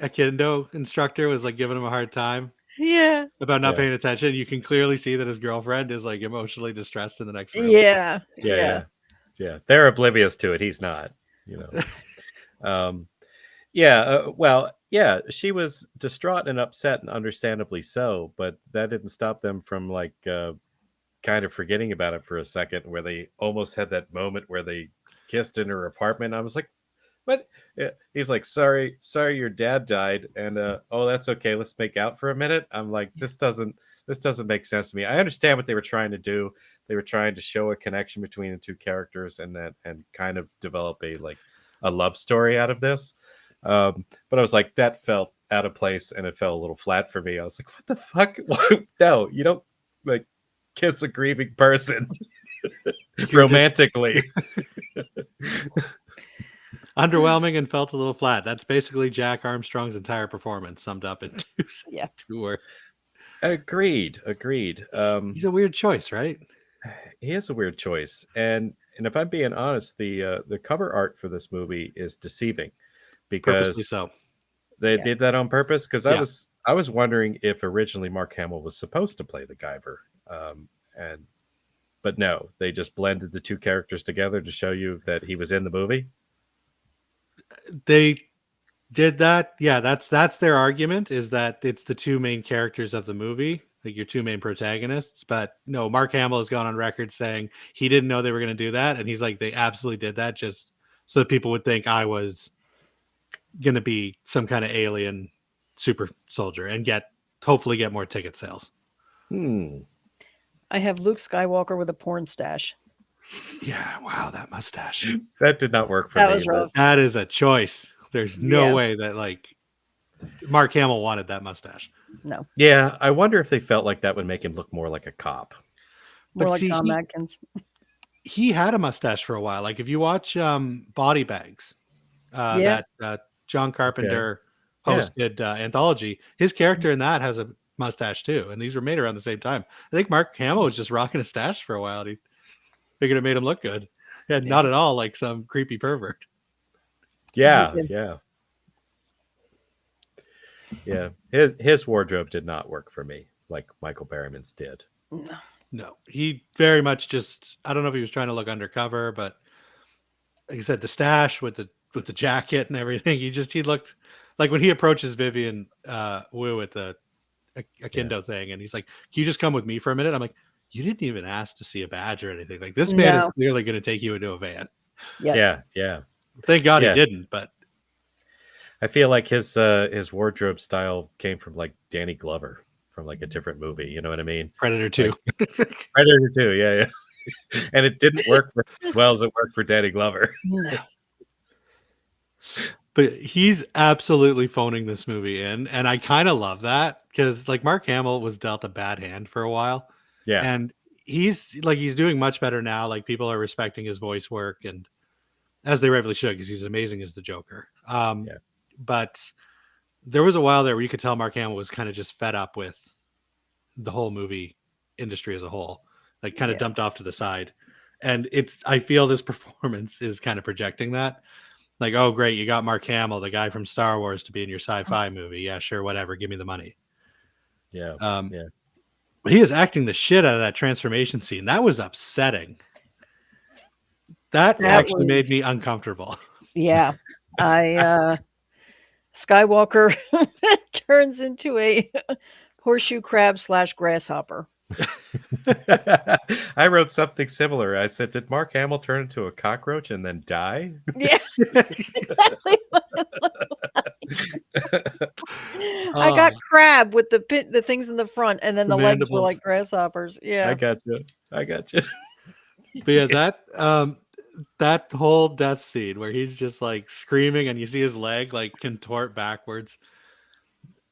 [SPEAKER 3] Akendo instructor was like giving him a hard time
[SPEAKER 5] Yeah.
[SPEAKER 3] about not
[SPEAKER 4] Yeah.
[SPEAKER 3] paying attention. You can clearly see that his girlfriend is like emotionally distressed in the next room.
[SPEAKER 5] Yeah.
[SPEAKER 4] yeah. They're oblivious to it. He's not. Well, yeah. She was distraught and upset, and understandably so. But that didn't stop them from like kind of forgetting about it for a second, where they almost had that moment where they kissed in her apartment. I was like, "What?" Yeah. He's like, "Sorry, your dad died," and oh, that's okay. Let's make out for a minute. I'm like, this doesn't make sense to me. I understand what they were trying to do. They were trying to show a connection between the two characters and kind of develop a love story out of this. But I was like, that felt out of place, and it fell a little flat for me. I was like, what the fuck? No, you don't like kiss a grieving person romantically.
[SPEAKER 3] Underwhelming and felt a little flat. That's basically Jack Armstrong's entire performance summed up in two words.
[SPEAKER 4] Agreed.
[SPEAKER 3] He's a weird choice, right?
[SPEAKER 4] He is a weird choice, and if I'm being honest, the cover art for this movie is deceiving
[SPEAKER 3] Purposely
[SPEAKER 4] because
[SPEAKER 3] so.
[SPEAKER 4] they did that on purpose. Because
[SPEAKER 3] Yeah.
[SPEAKER 4] I was wondering if originally Mark Hamill was supposed to play the Guyver, but no, they just blended the two characters together to show you that he was in the movie.
[SPEAKER 3] They did that. Yeah, that's their argument, is that it's the two main characters of the movie, like your two main protagonists. But no, Mark Hamill has gone on record saying he didn't know they were going to do that, and he's like, they absolutely did that just so that people would think I was going to be some kind of alien super soldier and hopefully get more ticket sales.
[SPEAKER 5] I have Luke Skywalker with a porn stash.
[SPEAKER 3] Yeah, wow, that mustache.
[SPEAKER 4] That did not work for
[SPEAKER 5] That
[SPEAKER 4] me.
[SPEAKER 5] was rough.
[SPEAKER 3] That is a choice. There's no
[SPEAKER 5] Yeah.
[SPEAKER 3] way that like Mark Hamill wanted that mustache.
[SPEAKER 5] No.
[SPEAKER 4] Yeah, I wonder if they felt like that would make him look more like a cop.
[SPEAKER 5] More
[SPEAKER 3] But
[SPEAKER 5] like
[SPEAKER 3] see,
[SPEAKER 5] Tom Atkins.
[SPEAKER 3] He had a mustache for a while. Like if you watch Body Bags,
[SPEAKER 5] Yeah.
[SPEAKER 3] that John Carpenter hosted anthology, his character in that has a mustache too, and these were made around the same time. I think Mark Hamill was just rocking a stash for a while, and he figured it made him look good. Yeah, not at all like some creepy pervert.
[SPEAKER 4] Yeah. His wardrobe did not work for me like Michael Berryman's did.
[SPEAKER 3] No, he very much just, I don't know if he was trying to look undercover, but like I said, the stash with the jacket and everything, he looked like when he approaches Vivian Wu at the Akendo thing, and he's like, "Can you just come with me for a minute?" I'm like, "You didn't even ask to see a badge or anything. Like this man is
[SPEAKER 5] No.
[SPEAKER 3] clearly going to take you into a van."
[SPEAKER 5] Yes.
[SPEAKER 4] Yeah.
[SPEAKER 3] Thank God
[SPEAKER 4] Yeah.
[SPEAKER 3] he didn't, but
[SPEAKER 4] I feel like his wardrobe style came from like Danny Glover from like a different movie. You know what I mean?
[SPEAKER 3] Predator 2.
[SPEAKER 4] Predator 2, yeah. And it didn't work as well as it worked for Danny Glover.
[SPEAKER 5] No.
[SPEAKER 3] But he's absolutely phoning this movie in, and I kind of love that because like Mark Hamill was dealt a bad hand for a while.
[SPEAKER 4] Yeah.
[SPEAKER 3] And he's doing much better now. Like people are respecting his voice work, and as they rightfully should, because he's amazing as the Joker. But there was a while there where you could tell Mark Hamill was kind of just fed up with the whole movie industry as a whole. like kind of
[SPEAKER 5] Yeah.
[SPEAKER 3] dumped off to the side. And I feel this performance is kind of projecting that. Like, oh, great, you got Mark Hamill, the guy from Star Wars, to be in your sci-fi movie. Yeah, sure, whatever. Give me the money.
[SPEAKER 4] Yeah.
[SPEAKER 3] But he is acting the shit out of that transformation scene. That was upsetting. That actually made me uncomfortable.
[SPEAKER 5] Yeah. Skywalker turns into a horseshoe crab / grasshopper.
[SPEAKER 4] I wrote something similar. I said, did Mark Hamill turn into a cockroach and then die?
[SPEAKER 5] Yeah. Exactly what it looked like. I got crab with the things in the front, and then the legs were like grasshoppers. Yeah.
[SPEAKER 4] I got you.
[SPEAKER 3] But yeah, that whole death scene where he's just like screaming and you see his leg like contort backwards.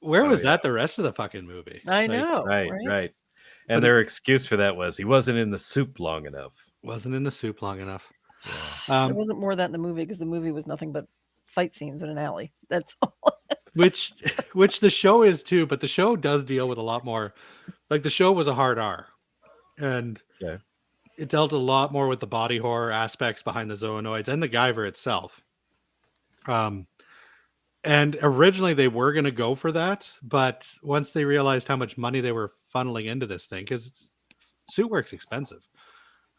[SPEAKER 3] Where was that the rest of the fucking movie?
[SPEAKER 5] I
[SPEAKER 3] Like,
[SPEAKER 5] know.
[SPEAKER 4] Right. And their excuse for that was he wasn't in the soup long enough.
[SPEAKER 3] Wasn't in the soup long enough.
[SPEAKER 5] There wasn't more of that in the movie because the movie was nothing but fight scenes in an alley. That's all.
[SPEAKER 3] which the show is too, but the show does deal with a lot more. Like the show was a hard R, and it dealt a lot more with the body horror aspects behind the Zoanoids and the Guyver itself. And originally they were going to go for that, but once they realized how much money they were funneling into this thing, because suit work's expensive,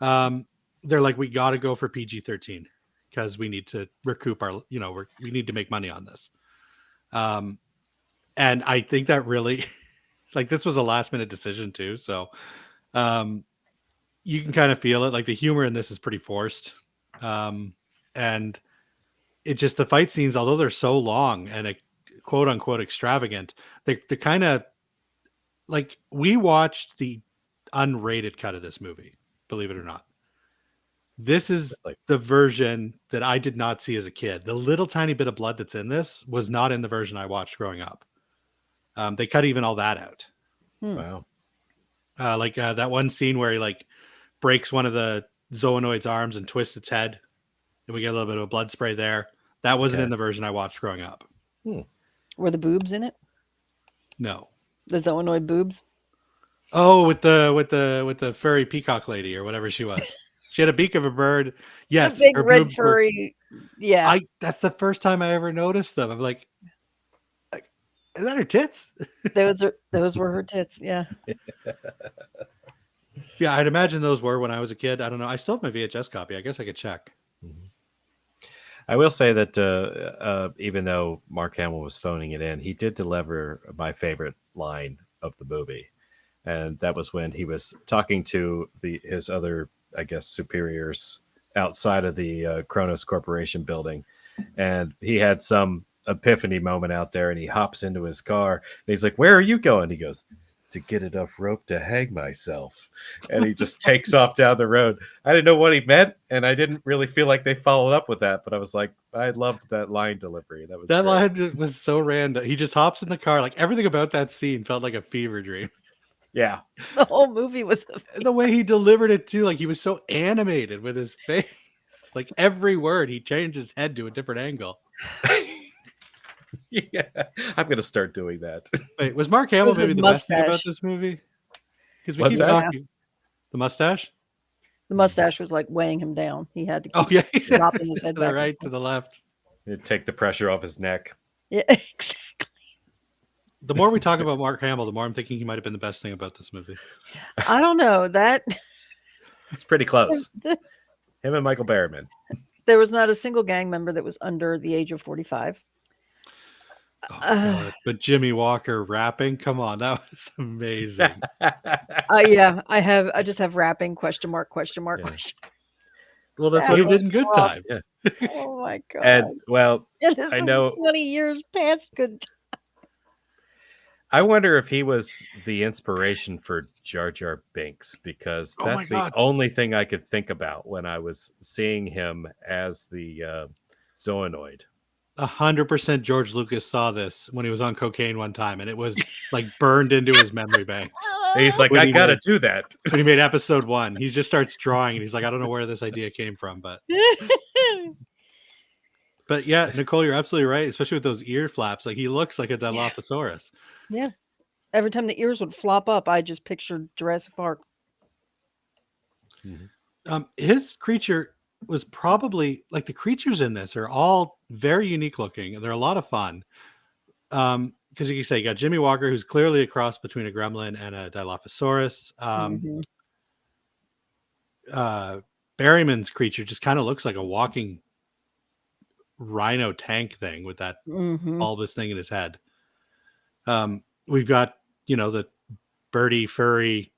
[SPEAKER 3] they're like, we got to go for PG-13 because we need to recoup our, we need to make money on this. And I think that really, like, this was a last minute decision too. So you can kind of feel it. Like the humor in this is pretty forced. And it just, the fight scenes, although they're so long and quote unquote extravagant, they kind of, like, we watched the unrated cut of this movie, believe it or not. This is the version that I did not see as a kid. The little tiny bit of blood that's in this was not in the version I watched growing up. They cut even all that out.
[SPEAKER 4] Wow.
[SPEAKER 3] That one scene where he like breaks one of the Zoanoid's arms and twists its head, and we get a little bit of a blood spray there. That wasn't in the version I watched growing up.
[SPEAKER 5] Were the boobs in it?
[SPEAKER 3] No.
[SPEAKER 5] The Zoanoid boobs?
[SPEAKER 3] Oh, with the furry peacock lady or whatever she was. She had a beak of a bird. Yes,
[SPEAKER 5] a big
[SPEAKER 3] her
[SPEAKER 5] red
[SPEAKER 3] boobs
[SPEAKER 5] furry. Yeah.
[SPEAKER 3] That's the first time I ever noticed them. I'm like, is that her tits?
[SPEAKER 5] Those were her tits. Yeah.
[SPEAKER 3] Yeah, I'd imagine those were when I was a kid. I don't know. I still have my VHS copy. I guess I could check.
[SPEAKER 4] I will say that even though Mark Hamill was phoning it in, he did deliver my favorite line of the movie. And that was when he was talking to his other, I guess, superiors outside of the Kronos Corporation building. And he had some epiphany moment out there, and he hops into his car. And he's like, "Where are you going?" He goes, "To get enough rope to hang myself." And he just takes off down the road. I didn't know what he meant, and I didn't really feel like they followed up with that, but I was like, I loved that line delivery. That
[SPEAKER 3] line was so random. He just hops in the car. Like, everything about that scene felt like a fever dream.
[SPEAKER 4] Yeah.
[SPEAKER 5] The whole movie was
[SPEAKER 3] the way he delivered it too. Like, he was so animated with his face. Like, every word, he changed his head to a different angle.
[SPEAKER 4] Yeah, I'm gonna start doing that.
[SPEAKER 3] Wait, was Mark Hamill maybe the best thing about this movie? Because we keep talking. The mustache.
[SPEAKER 5] The mustache was like weighing him down. He had to keep dropping his head
[SPEAKER 3] to the right, to the left.
[SPEAKER 4] It'd take the pressure off his neck.
[SPEAKER 5] Yeah, exactly.
[SPEAKER 3] The more we talk about Mark Hamill, the more I'm thinking he might have been the best thing about this movie.
[SPEAKER 5] I don't know.
[SPEAKER 4] It's pretty close. Him and Michael Berryman.
[SPEAKER 5] There was not a single gang member that was under the age of 45.
[SPEAKER 3] Oh, God. But Jimmy Walker rapping, come on, that was amazing.
[SPEAKER 5] Yeah, I just have rapping ?
[SPEAKER 3] Yeah. Well, that's what he did in Good Times.
[SPEAKER 5] Yeah. Oh my God.
[SPEAKER 4] And well,
[SPEAKER 5] I know 20 years past Good Times.
[SPEAKER 4] I wonder if he was the inspiration for Jar Jar Binks, because that's the only thing I could think about when I was seeing him as the Zoanoid.
[SPEAKER 3] 100% George Lucas saw this when he was on cocaine one time, and it was like burned into his memory banks.
[SPEAKER 4] He's like, I gotta do that.
[SPEAKER 3] When he made episode 1, he just starts drawing, and he's like, I don't know where this idea came from, but yeah, Nicole, you're absolutely right, especially with those ear flaps. Like, he looks like a Dilophosaurus.
[SPEAKER 5] Yeah. Every time the ears would flop up, I just pictured Jurassic Park.
[SPEAKER 3] His creature was probably like the creatures in this are all very unique looking, and they're a lot of fun. Because you can say you got Jimmy Walker, who's clearly a cross between a gremlin and a Dilophosaurus.
[SPEAKER 5] Mhm.
[SPEAKER 3] Berryman's creature just kind of looks like a walking rhino tank thing with that
[SPEAKER 5] Mhm.
[SPEAKER 3] bulbous thing in his head. We've got, the birdie furry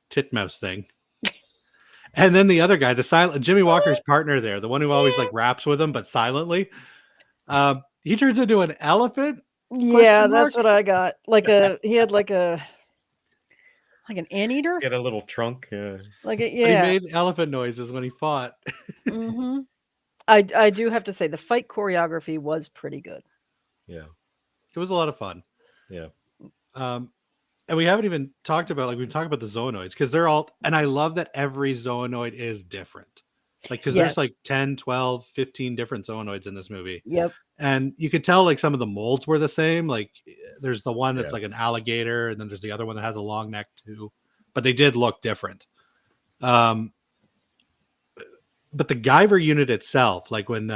[SPEAKER 3] titmouse thing. And then the other guy, the silent Jimmy Walker's partner there, the one who always like raps with him, but silently. He turns into an elephant.
[SPEAKER 5] Yeah,
[SPEAKER 3] Question
[SPEAKER 5] that's
[SPEAKER 3] mark?
[SPEAKER 5] what I got. He had like an anteater?
[SPEAKER 4] Get a little trunk.
[SPEAKER 3] But he
[SPEAKER 5] Yeah.
[SPEAKER 3] made elephant noises when he fought.
[SPEAKER 5] Mhm. I do have to say the fight choreography was pretty good.
[SPEAKER 4] Yeah.
[SPEAKER 3] It was a lot of fun.
[SPEAKER 4] Yeah.
[SPEAKER 3] And we haven't even talked about we talked about the Zoanoids because they're all, and I love that every Zoanoid is different. Because
[SPEAKER 5] Yes.
[SPEAKER 3] there's like 10, 12, 15 different Zoanoids in this movie.
[SPEAKER 5] Yep.
[SPEAKER 3] And you could tell like some of the molds were the same. Like there's the one that's
[SPEAKER 4] Yeah.
[SPEAKER 3] like an alligator, and then there's the other one that has a long neck too. But they did look different. But the Guyver unit itself, like when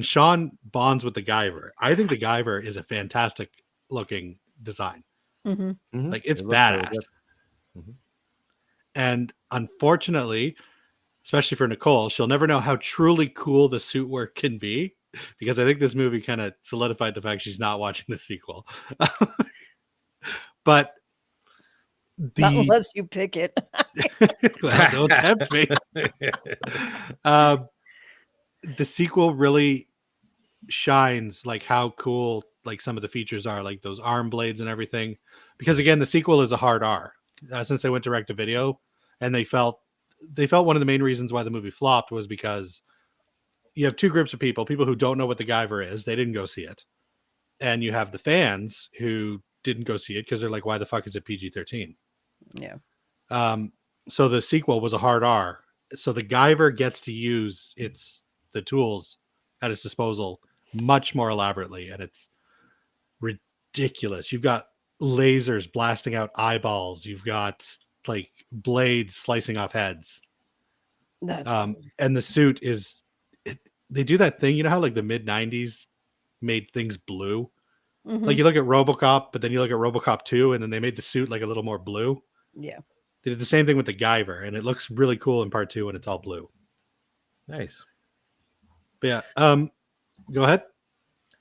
[SPEAKER 3] Sean bonds with the Guyver, I think the Guyver is a fantastic looking design.
[SPEAKER 5] Mhm.
[SPEAKER 3] Like it's
[SPEAKER 4] It looks really
[SPEAKER 3] badass.
[SPEAKER 4] good. Mhm.
[SPEAKER 3] And unfortunately, especially for Nicole, she'll never know how truly cool the suit work can be, because I think this movie kind of solidified the fact she's not watching the sequel. But
[SPEAKER 5] Not unless you pick it.
[SPEAKER 3] well, don't tempt me. The sequel really shines like how cool like some of the features are, like those arm blades and everything. Because again, the sequel is a hard R. Since they went direct to video, and they felt one of the main reasons why the movie flopped was because you have two groups of people who don't know what the Guyver is, they didn't go see it, and you have the fans who didn't go see it because they're like, why the fuck is it PG-13?
[SPEAKER 5] Yeah.
[SPEAKER 3] So the sequel was a hard R. So the Guyver gets to use the tools at its disposal much more elaborately, and it's ridiculous. You've got lasers blasting out eyeballs. You've got like blades slicing off heads.
[SPEAKER 5] That's
[SPEAKER 3] And the suit is, they do that thing, how like the mid 90s made things blue.
[SPEAKER 5] Mhm.
[SPEAKER 3] Like you look at RoboCop, but then you look at RoboCop 2, and then they made the suit like a little more blue.
[SPEAKER 5] Yeah.
[SPEAKER 3] They did the same thing with the Guyver, and it looks really cool in part 2 when it's all blue.
[SPEAKER 4] Nice.
[SPEAKER 3] But yeah, go ahead.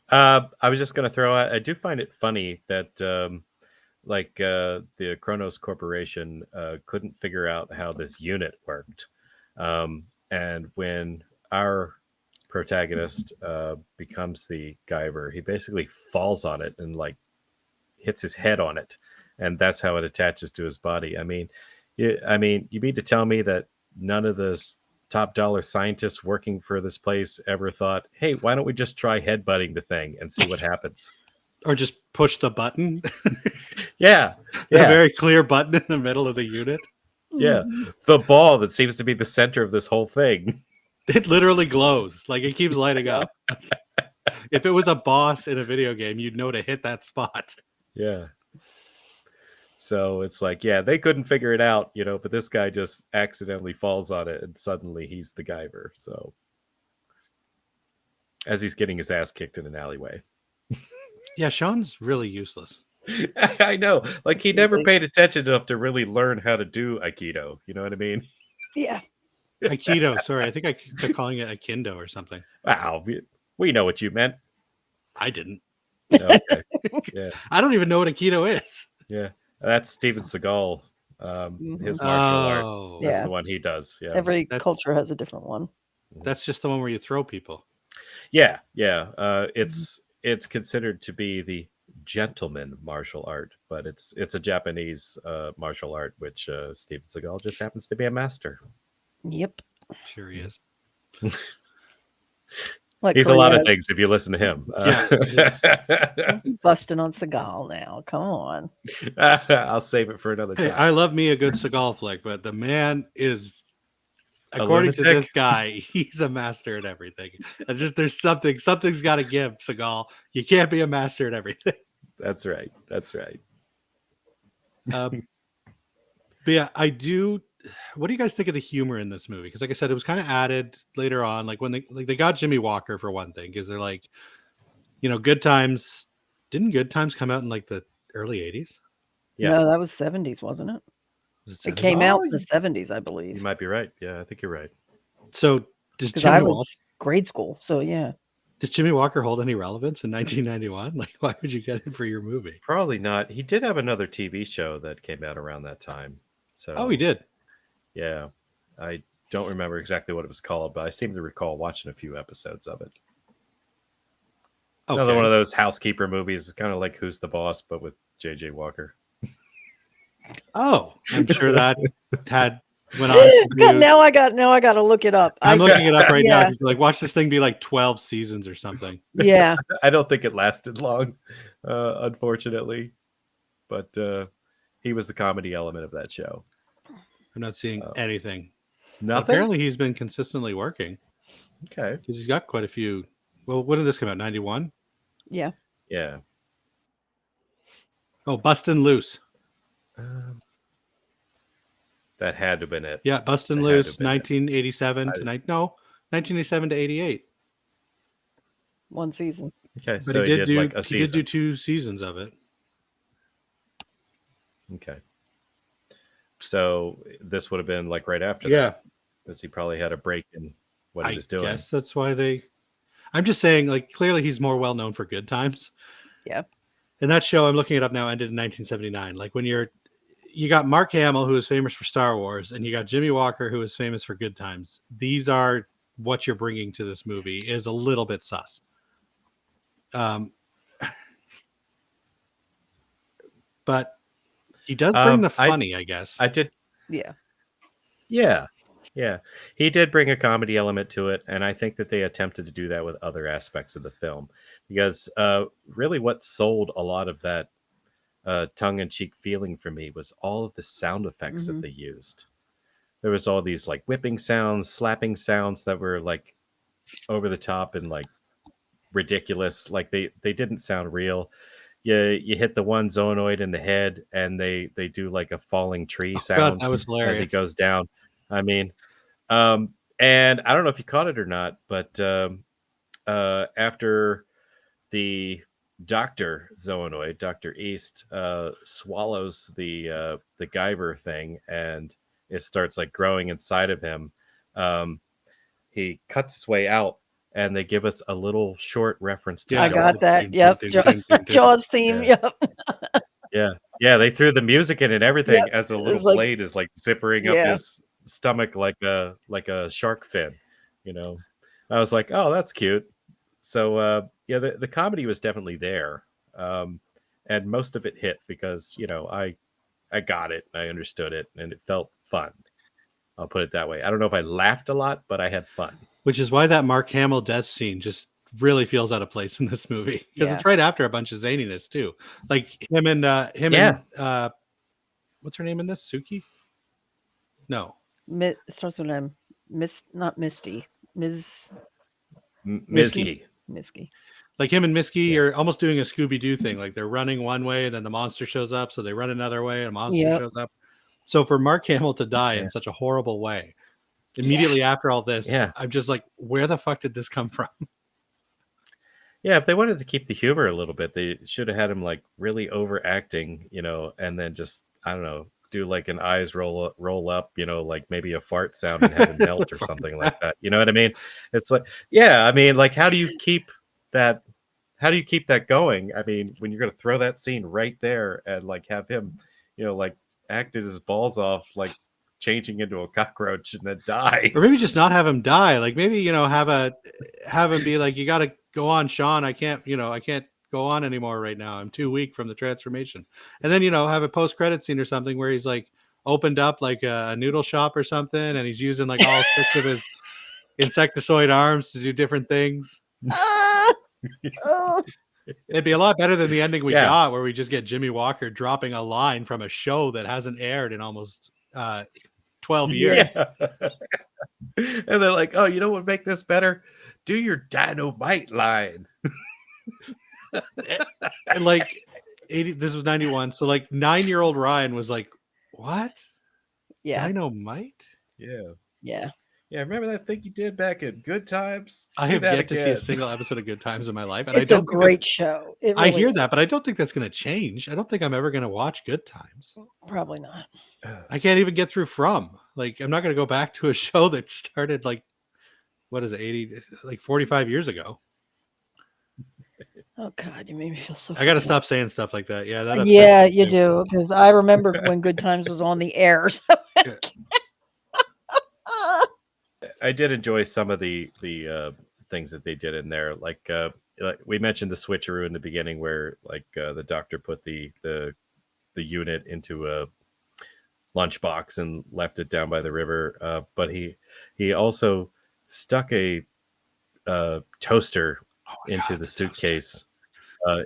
[SPEAKER 4] I was just going to throw out, I do find it funny that the Kronos Corporation couldn't figure out how this unit worked. And when our protagonist becomes the Guyver, he basically falls on it and like hits his head on it, and that's how it attaches to his body. I mean, you mean to tell me that none of the top dollar scientists working for this place ever thought, hey, why don't we just try headbutting the thing and see what happens?
[SPEAKER 3] Or just push the button.
[SPEAKER 4] Yeah.
[SPEAKER 3] A very clear button in the middle of the unit.
[SPEAKER 4] Yeah. The ball that seems to be the center of this whole thing.
[SPEAKER 3] It literally glows. Like it keeps lighting up. If it was a boss in a video game, you'd know to hit that spot.
[SPEAKER 4] Yeah. So it's like, yeah, they couldn't figure it out, but this guy just accidentally falls on it and suddenly he's the Guyver. So as he's getting his ass kicked in an alleyway.
[SPEAKER 3] Yeah, Sean's really useless.
[SPEAKER 4] I know. Like he never paid attention enough to really learn how to do Aikido. You know what I mean?
[SPEAKER 5] Yeah.
[SPEAKER 3] Aikido. Sorry, I think I kept calling it Aikido or something.
[SPEAKER 4] Wow. We know what you meant.
[SPEAKER 3] I didn't.
[SPEAKER 4] Okay. Yeah.
[SPEAKER 3] I don't even know what Aikido is.
[SPEAKER 4] Yeah. That's Steven Seagal. His martial art. That's the one he does. Yeah.
[SPEAKER 5] Every culture has a different one.
[SPEAKER 3] That's just the one where you throw people.
[SPEAKER 4] Yeah. Yeah. It's considered to be the gentleman martial art, but it's a Japanese martial art, which Steven Seagal just happens to be a master.
[SPEAKER 5] Yep.
[SPEAKER 3] Sure he is.
[SPEAKER 4] He's a lot of things if you listen to him.
[SPEAKER 5] Busting on Seagal now. Come on.
[SPEAKER 4] I'll save it for another time.
[SPEAKER 3] Hey, I love me a good Seagal flick, but the man is, according to this guy, he's a master at everything. And just something's got to give, Seagal. You can't be a master at everything.
[SPEAKER 4] That's right.
[SPEAKER 3] But yeah, I do. what do you guys think of the humor in this movie? Because, like I said, it was kind of added later on, like when they got Jimmy Walker for one thing, because they're like, Good Times. Didn't Good Times come out in like the early '80s?
[SPEAKER 4] Yeah.
[SPEAKER 5] No, that was 70s, wasn't it?
[SPEAKER 3] Was
[SPEAKER 5] It
[SPEAKER 3] 70s?
[SPEAKER 5] came out
[SPEAKER 4] Oh,
[SPEAKER 5] in the 70s, I
[SPEAKER 4] You
[SPEAKER 5] believe,
[SPEAKER 4] might be right. Yeah, I think you're right.
[SPEAKER 3] So does
[SPEAKER 5] because I
[SPEAKER 3] Jimmy Walker
[SPEAKER 5] was grade school. So yeah,
[SPEAKER 3] hold any relevance in 1991? Like, why would you get it for your movie?
[SPEAKER 4] Probably not. He did have another TV show that came out around that time. So
[SPEAKER 3] Oh, he did.
[SPEAKER 4] yeah. I don't remember exactly what it was called, but I seem to recall watching a few episodes of it. Another one of those housekeeper movies, kind of like Who's the Boss, but with J.J. Walker.
[SPEAKER 3] Oh, I'm sure that went on to
[SPEAKER 5] God,
[SPEAKER 3] do.
[SPEAKER 5] now I got to look it up.
[SPEAKER 3] I'm looking it up right now
[SPEAKER 5] Yeah.
[SPEAKER 3] because like watch this thing be like 12 seasons or something.
[SPEAKER 5] Yeah,
[SPEAKER 4] I don't think it lasted long, unfortunately. But he was the comedy element of that show.
[SPEAKER 3] I'm not seeing anything. But
[SPEAKER 4] Nothing?
[SPEAKER 3] apparently, he's been consistently working
[SPEAKER 4] Okay.
[SPEAKER 3] because he's got quite a few. Well, when did this come out? 91?
[SPEAKER 5] yeah.
[SPEAKER 4] Yeah.
[SPEAKER 3] Oh, Bustin' Loose.
[SPEAKER 4] That had to have been it.
[SPEAKER 3] Yeah, Bustin'
[SPEAKER 4] That had to
[SPEAKER 3] Loose,
[SPEAKER 4] have been it.
[SPEAKER 3] 1987 to 1987 to 88.
[SPEAKER 5] One season.
[SPEAKER 4] Okay,
[SPEAKER 3] But
[SPEAKER 4] so
[SPEAKER 3] he did do
[SPEAKER 4] like a
[SPEAKER 3] he did
[SPEAKER 4] season.
[SPEAKER 3] do 2 seasons of it.
[SPEAKER 4] Okay. So this would have been like right after
[SPEAKER 3] Yeah.
[SPEAKER 4] that. Because he probably had a break in what he was doing.
[SPEAKER 3] I guess that's why they. I'm just saying, like, clearly he's more well known for Good Times.
[SPEAKER 5] Yeah.
[SPEAKER 3] And that show, I'm looking it up now, ended in 1979. Like when you got Mark Hamill, who is famous for Star Wars, and you got Jimmy Walker, who is famous for Good Times. These are what you're bringing to this movie is a little bit sus. But he does bring the funny, I guess.
[SPEAKER 4] I did.
[SPEAKER 5] Yeah.
[SPEAKER 4] Yeah. Yeah. He did bring a comedy element to it. And I think that they attempted to do that with other aspects of the film. Because really what sold a lot of that tongue-in-cheek feeling for me was all of the sound effects that they used. There was all these like whipping sounds, slapping sounds that were like over the top and like ridiculous. Like they didn't sound real. You hit the one Zoanoid in the head and they do like a falling tree sound
[SPEAKER 3] that was hilarious.
[SPEAKER 4] as he goes down. I mean, and I don't know if you caught it or not, but after the Dr. Zoanoid, Dr. East, swallows the Guyver thing and it starts like growing inside of him. He cuts his way out and they give us a little short reference to
[SPEAKER 5] I got that. Yep. Jaws theme.
[SPEAKER 4] Yeah.
[SPEAKER 5] Yep.
[SPEAKER 4] Yeah. They threw the music in and everything as a little
[SPEAKER 5] like-
[SPEAKER 4] blade is like zippering up his stomach like a shark fin. I was like, oh, that's cute. So the comedy was definitely there, and most of it hit because I got it, I understood it, and it felt fun. I'll put it that way. I don't know if I laughed a lot, but I had fun.
[SPEAKER 3] Which is why that Mark Hamill death scene just really feels out of place in this movie because it's right after a bunch of zaniness too. Like him and what's her name in this? Suki? No,
[SPEAKER 5] It starts with M. Not Misty.
[SPEAKER 4] Misky.
[SPEAKER 3] Like him and Misky are almost doing a Scooby-Doo thing. Like they're running one way and then the monster shows up. So they run another way and a monster shows up. So for Mark Hamill to die in such a horrible way, immediately after all this, I'm just like, where the fuck did this come from?
[SPEAKER 4] Yeah, if they wanted to keep the humor a little bit, they should have had him like really overacting, and then just, I don't know, do like an eyes roll up, like maybe a fart sound and have him melt or something like that. You know what I mean? It's like, yeah, I mean, like, how do you keep that going? I mean, when you're going to throw that scene right there and like have him, like acted his balls off, like changing into a cockroach and then die.
[SPEAKER 3] Or maybe just not have him die. Like maybe, have him be like, you got to go on, Sean. I can't go on anymore right now. I'm too weak from the transformation. And then, have a post-credit scene or something where he's like opened up like a noodle shop or something. And he's using like all 6 of his insectoid arms to do different things. It'd be a lot better than the ending we got where we just get Jimmy Walker dropping a line from a show that hasn't aired in almost 12 years.
[SPEAKER 4] Yeah. And they're like, oh, you know what would make this better? Do your dynamite line.
[SPEAKER 3] And like this was 91. So like 9-year-old Ryan was like, what?
[SPEAKER 5] Yeah.
[SPEAKER 3] Dynamite?
[SPEAKER 4] Yeah.
[SPEAKER 5] Yeah.
[SPEAKER 4] Yeah, remember that thing you did back at Good Times?
[SPEAKER 3] I
[SPEAKER 4] Do
[SPEAKER 3] have
[SPEAKER 4] that
[SPEAKER 3] yet to see a
[SPEAKER 4] again.
[SPEAKER 3] single episode of Good Times in my life, and I
[SPEAKER 5] It's a
[SPEAKER 3] don't think that's.
[SPEAKER 5] great show. It
[SPEAKER 3] I
[SPEAKER 5] really
[SPEAKER 3] hear
[SPEAKER 5] is.
[SPEAKER 3] that, but I don't think that's going to change. I don't think I'm ever going to watch Good Times.
[SPEAKER 5] Probably not.
[SPEAKER 3] I can't even get through From. Like, I'm not going to go back to a show that started like, what is it, 80, like 45 years ago.
[SPEAKER 5] Oh God, you made me feel so.
[SPEAKER 3] I got to
[SPEAKER 5] fucking-
[SPEAKER 3] stop saying stuff like that. Yeah, that upsets
[SPEAKER 5] Yeah,
[SPEAKER 3] me
[SPEAKER 5] you
[SPEAKER 3] too.
[SPEAKER 5] do, because I remembered when Good Times was on the air. So.
[SPEAKER 3] Yeah.
[SPEAKER 4] I did enjoy some of the things that they did in there. Like we mentioned the switcheroo in the beginning, where like the doctor put the unit into a lunchbox and left it down by the river. But he also stuck a toaster into the suitcase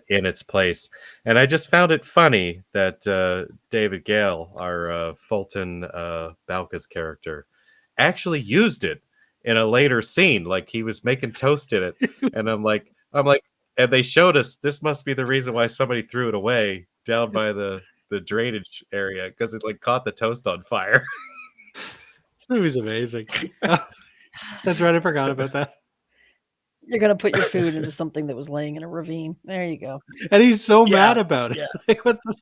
[SPEAKER 4] in its place, and I just found it funny that David Gale, our Fulton Balka's character, actually used it in a later scene. Like he was making toast in it, and I'm like, and they showed us this must be the reason why somebody threw it away down by the drainage area, because it like caught the toast on fire.
[SPEAKER 3] This movie's amazing. That's right. I forgot about that.
[SPEAKER 5] You're gonna put your food into something that was laying in a ravine. There you go.
[SPEAKER 3] And he's so
[SPEAKER 4] Yeah,
[SPEAKER 3] mad about it.
[SPEAKER 4] yeah.
[SPEAKER 3] Like, what the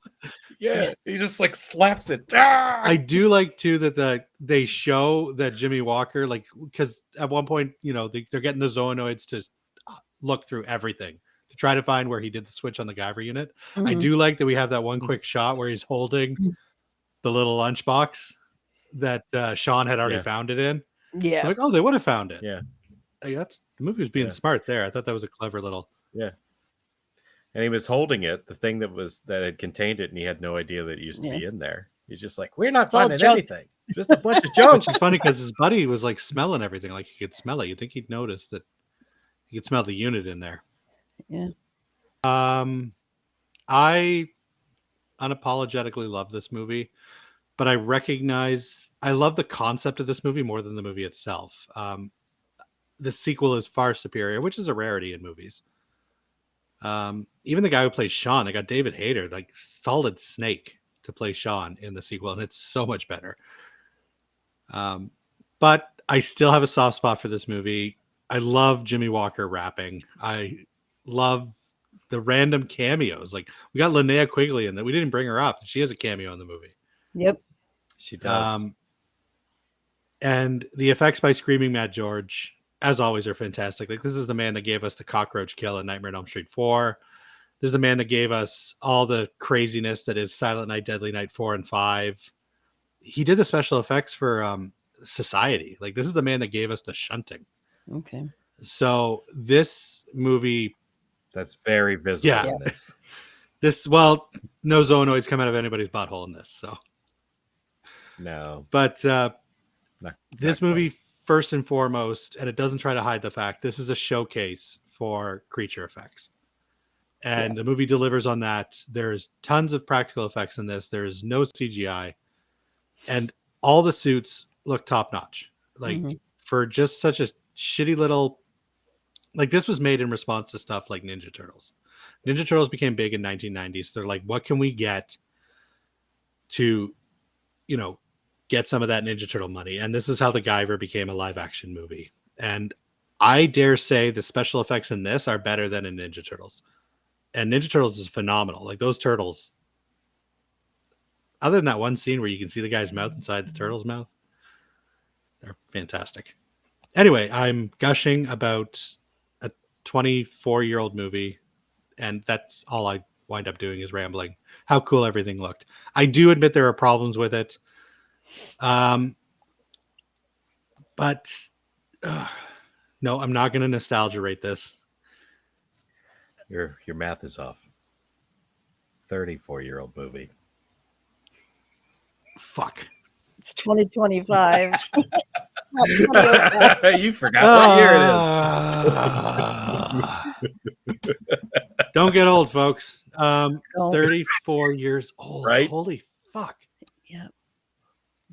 [SPEAKER 4] Yeah, he just like slaps it. Ah!
[SPEAKER 3] I do like too that they show that Jimmy Walker, like, because at one point, they're getting the Zoanoids to look through everything to try to find where he did the switch on the Guyver unit. I
[SPEAKER 5] Mhm.
[SPEAKER 3] do like that we have that one quick shot where he's holding the little lunchbox that Sean had already
[SPEAKER 4] Yeah.
[SPEAKER 3] found it in. So
[SPEAKER 5] Yeah.
[SPEAKER 3] like, oh, they would have found it.
[SPEAKER 4] Yeah,
[SPEAKER 3] Like, the movie was being
[SPEAKER 4] Yeah.
[SPEAKER 3] smart there. I thought that was a clever little.
[SPEAKER 4] yeah. And he was holding it, the thing that had contained it, and he had no idea that it used to be in there. He's just like, we're not
[SPEAKER 5] all
[SPEAKER 4] finding
[SPEAKER 5] junk.
[SPEAKER 4] anything, just a bunch of junk.
[SPEAKER 3] Which is funny because his buddy was like smelling everything, like he could smell it. You'd think he'd notice that he could smell the unit in there.
[SPEAKER 5] Yeah.
[SPEAKER 3] I unapologetically love this movie, but I love the concept of this movie more than the movie itself. The sequel is far superior, which is a rarity in movies. Even the guy who plays Sean, they got David Hayter, like solid Snake, to play Sean in the sequel, and it's so much better. But I still have a soft spot for this movie. I love Jimmy Walker rapping. I love the random cameos. Like, we got Linnea Quigley in that. We didn't bring her up. She has a cameo in the movie.
[SPEAKER 5] Yep.
[SPEAKER 4] She does.
[SPEAKER 3] And the effects by Screamin Mad George, as always, are fantastic. Like, this is the man that gave us the cockroach kill in Nightmare on Elm Street 4. This is the man that gave us all the craziness that is Silent Night, Deadly Night 4 and 5. He did the special effects for Society. Like, this is the man that gave us the shunting.
[SPEAKER 5] Okay.
[SPEAKER 3] So this movie,
[SPEAKER 4] That's very visible
[SPEAKER 3] Yeah.
[SPEAKER 4] in this.
[SPEAKER 3] no Zoanoids come out of anybody's butthole in this. So,
[SPEAKER 4] No.
[SPEAKER 3] but
[SPEAKER 4] Not
[SPEAKER 3] this
[SPEAKER 4] quite.
[SPEAKER 3] movie, first and foremost, and it doesn't try to hide the fact, this is a showcase for creature effects. And the movie delivers on that. There's tons of practical effects in this. There's no CGI. And all the suits look top notch. Like, for just such a shitty little, like, this was made in response to stuff like Ninja Turtles. Ninja Turtles became big in 1990s. So they're like, what can we get to, get some of that Ninja Turtle money? And this is how the Guyver became a live action movie. And I dare say the special effects in this are better than in Ninja Turtles. And Ninja Turtles is phenomenal. Like, those turtles, other than that one scene where you can see the guy's mouth inside the turtle's mouth, they're fantastic. Anyway, I'm gushing about a 24-year-old movie, and that's all I wind up doing is rambling how cool everything looked. I do admit there are problems with it. But no, I'm not going to nostalgia rate this.
[SPEAKER 4] Your math is off. 34-year-old movie.
[SPEAKER 3] Fuck.
[SPEAKER 5] It's 2025.
[SPEAKER 4] You forgot what year
[SPEAKER 3] it is. Don't get old, folks. 34 years old.
[SPEAKER 4] Right?
[SPEAKER 3] Holy fuck.
[SPEAKER 5] Yeah.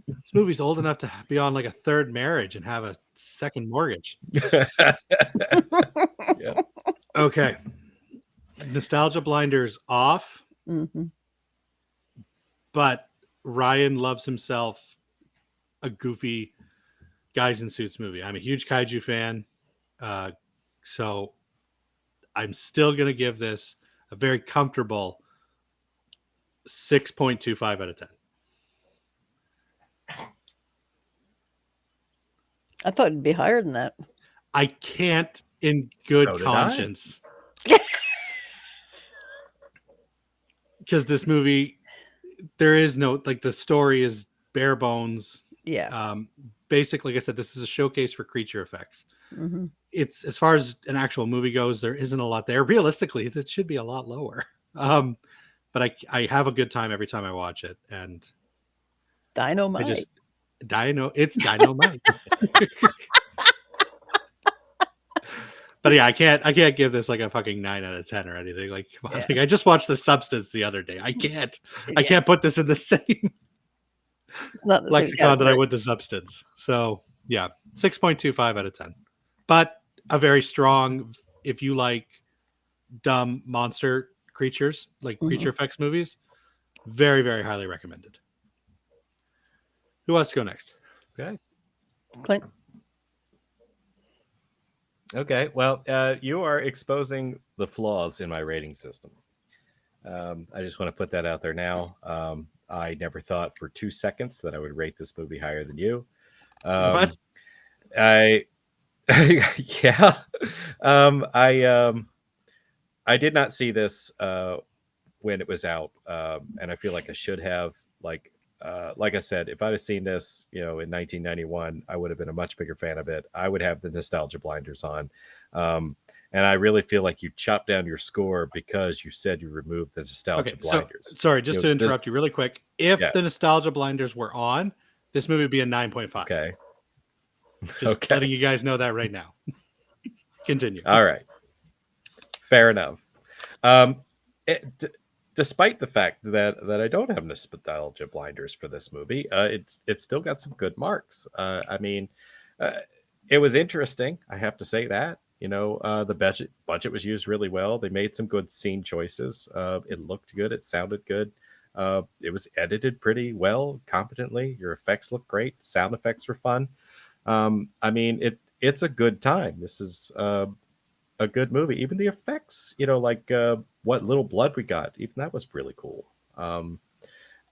[SPEAKER 3] This movie's old enough to be on like a third marriage and have a second mortgage.
[SPEAKER 4] Yeah.
[SPEAKER 3] Okay. Nostalgia blinders off.
[SPEAKER 5] Mm-hmm.
[SPEAKER 3] But Ryan loves himself a goofy guys in suits movie. I'm a huge kaiju fan, so I'm still going to give this a very comfortable 6.25 out of 10.
[SPEAKER 5] I thought it'd be higher than that.
[SPEAKER 3] I can't, in good
[SPEAKER 4] So did I.
[SPEAKER 3] conscience, because this movie, there is no, like, the story is bare bones.
[SPEAKER 5] Yeah.
[SPEAKER 3] Basically, like I said, this is a showcase for creature effects.
[SPEAKER 5] Hmm.
[SPEAKER 3] It's, as far as an actual movie goes, there isn't a lot there. Realistically, it should be a lot lower. But I have a good time every time I watch it, and
[SPEAKER 5] Dynamite.
[SPEAKER 3] It's dynamite. But yeah, I can't give this like a fucking 9 out of 10 or anything. Like, come on.
[SPEAKER 5] Yeah.
[SPEAKER 3] Like, I just watched The Substance the other day. I can't put this in the same
[SPEAKER 5] Not the same
[SPEAKER 3] lexicon that I
[SPEAKER 5] category.
[SPEAKER 3] would The Substance. So yeah, 6.25 out of 10. But a very strong, if you like dumb monster creatures, like creature effects movies, very, very highly recommended. Who wants to go next?
[SPEAKER 4] Okay.
[SPEAKER 5] Clint.
[SPEAKER 4] Okay. Well, you are exposing the flaws in my rating system. I just want to put that out there now. I never thought for 2 seconds that I would rate this movie higher than you.
[SPEAKER 3] What?
[SPEAKER 4] I yeah. I did not see this when it was out, and I feel like I should have. Like I said, if I'd have seen this, in 1991, I would have been a much bigger fan of it. I would have the nostalgia blinders on, and I really feel like you chopped down your score because you said you removed the nostalgia blinders.
[SPEAKER 3] So, sorry, just to interrupt you really quick. If the nostalgia blinders were on, this movie would be a 9.5.
[SPEAKER 4] Okay.
[SPEAKER 3] Just letting you guys know that right now. Continue.
[SPEAKER 4] All right. Fair enough. Despite the fact that I don't have nostalgia blinders for this movie, it's still got some good marks. I mean, it was interesting. I have to say that. The budget was used really well. They made some good scene choices. It looked good. It sounded good. It was edited pretty well, competently. Your effects look great. Sound effects were fun. I mean, it's a good time. This is a good movie. Even the effects, like what little blood we got, even that was really cool.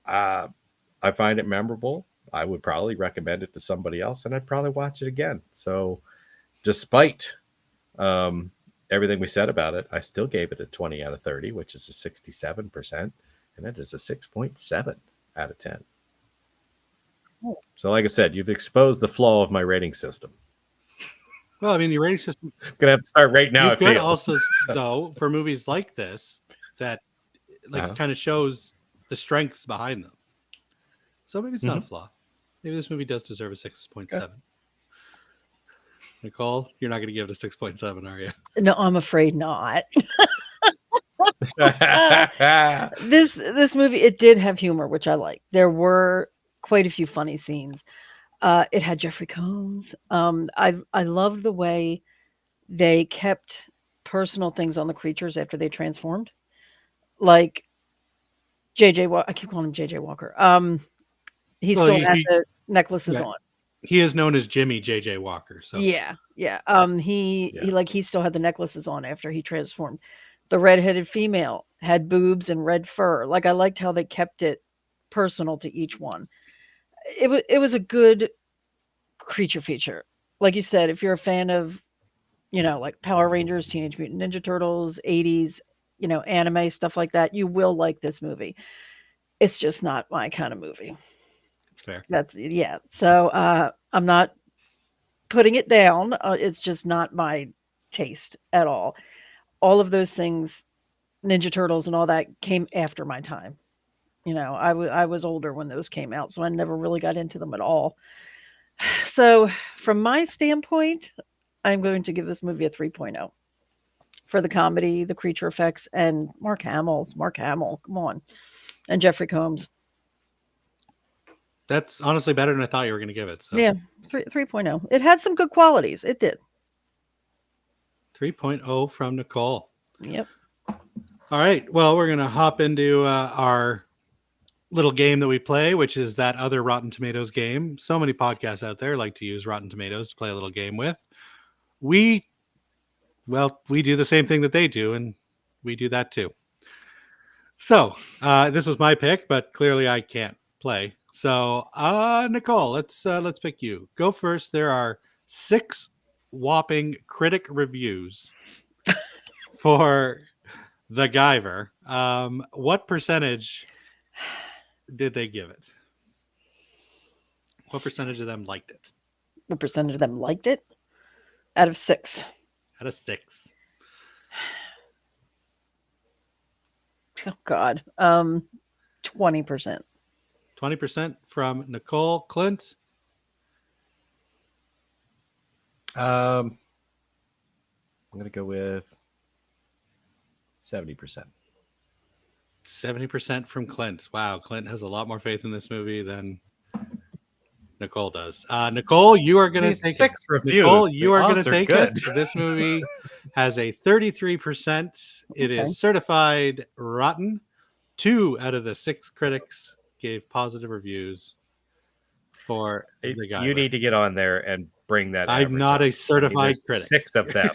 [SPEAKER 4] I find it memorable. I would probably recommend it to somebody else, and I'd probably watch it again. So despite everything we said about it, I still gave it a 20 out of 30, which is a 67%, and that is a 6.7 out of 10. So like I said, you've exposed the flaw of my rating system.
[SPEAKER 3] Well, I mean, your rating system.
[SPEAKER 4] I'm gonna have to start right now.
[SPEAKER 3] You could also, though, for movies like this, that kind of shows the strengths behind them. So maybe it's not a flaw. Maybe this movie does deserve a 6.7. Okay. Nicole, you're not going to give it a 6.7, are you?
[SPEAKER 5] No, I'm afraid not. This movie, it did have humor, which I like. There were quite a few funny scenes. It had Jeffrey Combs. I love the way they kept personal things on the creatures after they transformed, like JJ. I keep calling him JJ Walker. He still had the necklaces on.
[SPEAKER 3] He is known as Jimmy JJ Walker. So
[SPEAKER 5] yeah. He still had the necklaces on after he transformed. The redheaded female had boobs and red fur. Like, I liked how they kept it personal to each one. It was a good creature feature. Like you said, if you're a fan of, like Power Rangers, Teenage Mutant Ninja Turtles, 80s, anime, stuff like that, you will like this movie. It's just not my kind of movie.
[SPEAKER 3] It's fair.
[SPEAKER 5] So I'm not putting it down. It's just not my taste at all. All of those things, Ninja Turtles and all that, came after my time. I was older when those came out, so I never really got into them at all. So from my standpoint, I'm going to give this movie a 3.0 for the comedy, the creature effects, and Mark Hamill. It's Mark Hamill. Come on. And Jeffrey Combs.
[SPEAKER 3] That's honestly better than I thought you were going to give it. So.
[SPEAKER 5] Yeah, 3.0. It had some good qualities. It did.
[SPEAKER 3] 3.0 from Nicole.
[SPEAKER 5] Yep.
[SPEAKER 3] All right. Well, we're going to hop into our little game that we play, which is that other Rotten Tomatoes game. So many podcasts out there like to use Rotten Tomatoes to play a little game with. We do the same thing that they do, and we do that too. So this was my pick, but clearly I can't play. So Nicole, let's pick you. Go first. There are 6 whopping critic reviews for The Guyver. What percentage did they give it? What percentage of them liked it?
[SPEAKER 5] What percentage of them liked it? Out of 6.
[SPEAKER 3] Out of 6.
[SPEAKER 5] Oh God. 20%.
[SPEAKER 3] 20% from Nicole. Clint?
[SPEAKER 4] I'm going to go with 70%.
[SPEAKER 3] 70% from Clint. Wow, Clint has a lot more faith in this movie than Nicole does. Nicole, you are going to take
[SPEAKER 4] 6 reviews.
[SPEAKER 3] Nicole, you are going to take
[SPEAKER 4] good.
[SPEAKER 3] it. This movie has a 33%. It is certified rotten. 2 out of the 6 critics gave positive reviews for The Guyver.
[SPEAKER 4] You need to get on there and bring that.
[SPEAKER 3] I'm not a certified critic.
[SPEAKER 4] 6 of them.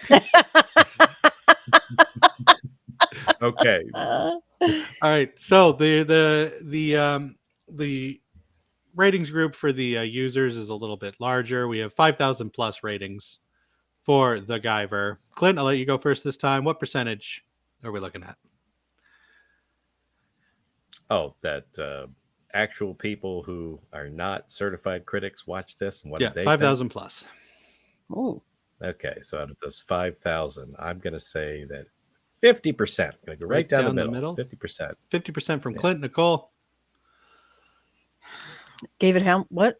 [SPEAKER 4] Okay.
[SPEAKER 3] All right. So the ratings group for the users is a little bit larger. We have 5,000 plus ratings for The Guyver. Clint, I'll let you go first this time. What percentage are we looking at?
[SPEAKER 4] Oh, that actual people who are not certified critics watch this, and what did they
[SPEAKER 3] 5,000 plus.
[SPEAKER 5] Oh.
[SPEAKER 4] Okay, so out of those 5,000, I'm going to say that 50%. I'm going to go right down the middle. 50%.
[SPEAKER 3] 50% from Clint. Nicole?
[SPEAKER 5] Gave it what?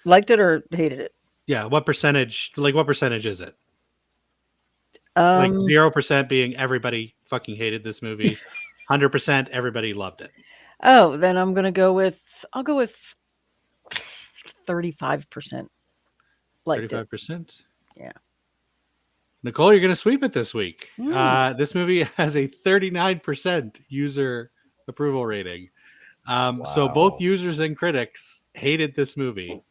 [SPEAKER 5] Liked it or hated it?
[SPEAKER 3] Yeah, what percentage? Like, what percentage is it? Like 0% being everybody fucking hated this movie. 100% everybody loved it.
[SPEAKER 5] Oh, then I'll go with 35%. Liked
[SPEAKER 3] 35%?
[SPEAKER 5] It. Yeah.
[SPEAKER 3] Nicole, you're going to sweep it this week. This movie has a 39% user approval rating. So both users and critics hated this movie.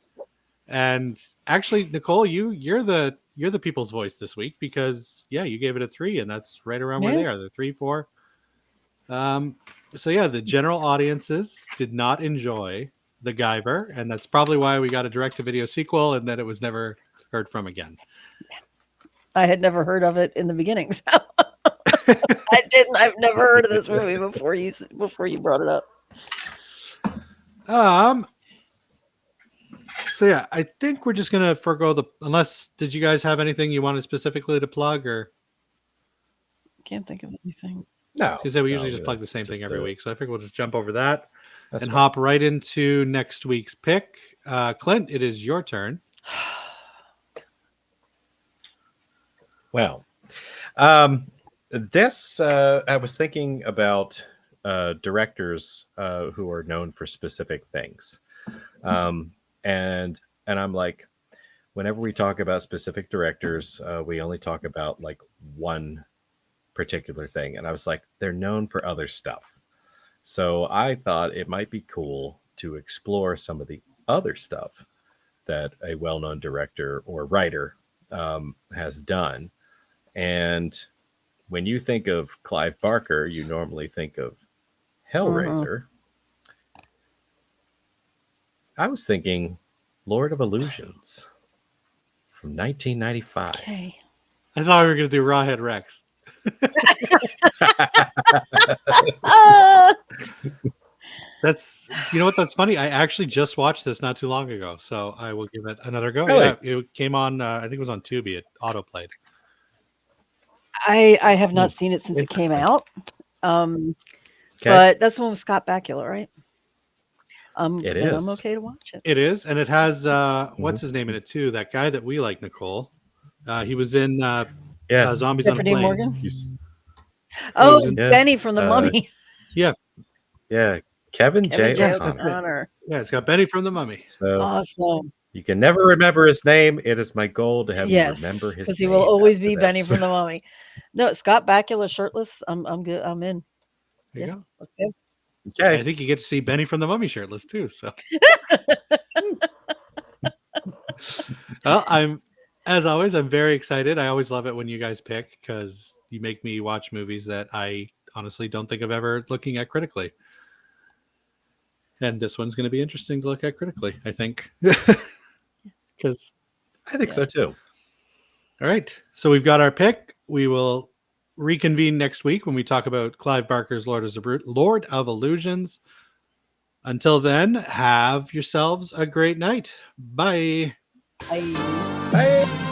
[SPEAKER 3] And actually, Nicole, you're the people's voice this week because you gave it a 3, and that's right around where they are. They're 3, 4. So the general audiences did not enjoy The Guyver, and that's probably why we got a direct-to-video sequel, and then it was never heard from again.
[SPEAKER 5] I had never heard of it in the beginning. So I've never heard of this movie before you brought it up.
[SPEAKER 3] So I think we're just gonna forego did you guys have anything you wanted specifically to plug, or?
[SPEAKER 5] Can't think of anything.
[SPEAKER 4] No.
[SPEAKER 3] Because we usually just plug the same thing every week, so I figure we'll just jump over that and hop right into next week's pick. Clint, it is your turn.
[SPEAKER 4] Well, this I was thinking about directors who are known for specific things, and I'm like, whenever we talk about specific directors, we only talk about like one particular thing, and I was like, they're known for other stuff. So I thought it might be cool to explore some of the other stuff that a well-known director or writer has done. And when you think of Clive Barker, you normally think of Hellraiser. I was thinking Lord of Illusions from 1995.
[SPEAKER 5] Okay.
[SPEAKER 3] I thought we were going to do Rawhead Rex. That's, you know what, that's funny. I actually just watched this not too long ago, so I will give it another go.
[SPEAKER 4] Really?
[SPEAKER 3] Yeah, it came on, I think it was on Tubi. It autoplayed.
[SPEAKER 5] I have not seen it since it came out. But that's the one with Scott Bakula, right?
[SPEAKER 4] It is.
[SPEAKER 5] I'm okay to watch it.
[SPEAKER 3] It is, and it has what's his name in it too? That guy that we like, Nicole. He was in Zombies on a Plane.
[SPEAKER 5] Morgan?
[SPEAKER 3] Benny
[SPEAKER 5] from The Mummy.
[SPEAKER 3] Yeah.
[SPEAKER 4] Yeah, Kevin J.
[SPEAKER 5] O'Connor.
[SPEAKER 3] Yeah, it's got Benny from The Mummy.
[SPEAKER 4] So
[SPEAKER 5] awesome.
[SPEAKER 4] You can never remember his name. It is my goal to have you remember his name.
[SPEAKER 5] Because he will always be Benny from The Mummy. No, Scott Bakula shirtless. I'm good. I'm in.
[SPEAKER 3] There you go.
[SPEAKER 5] Okay.
[SPEAKER 3] I think you get to see Benny from the Mummy shirtless too. So, well, as always, I'm very excited. I always love it when you guys pick because you make me watch movies that I honestly don't think of ever looking at critically. And this one's going to be interesting to look at critically, I think, because
[SPEAKER 4] I think so too.
[SPEAKER 3] All right, so we've got our pick. We will reconvene next week when we talk about Clive Barker's Lord of Illusions. Until then, have yourselves a great night. Bye.
[SPEAKER 5] Bye.
[SPEAKER 4] Bye.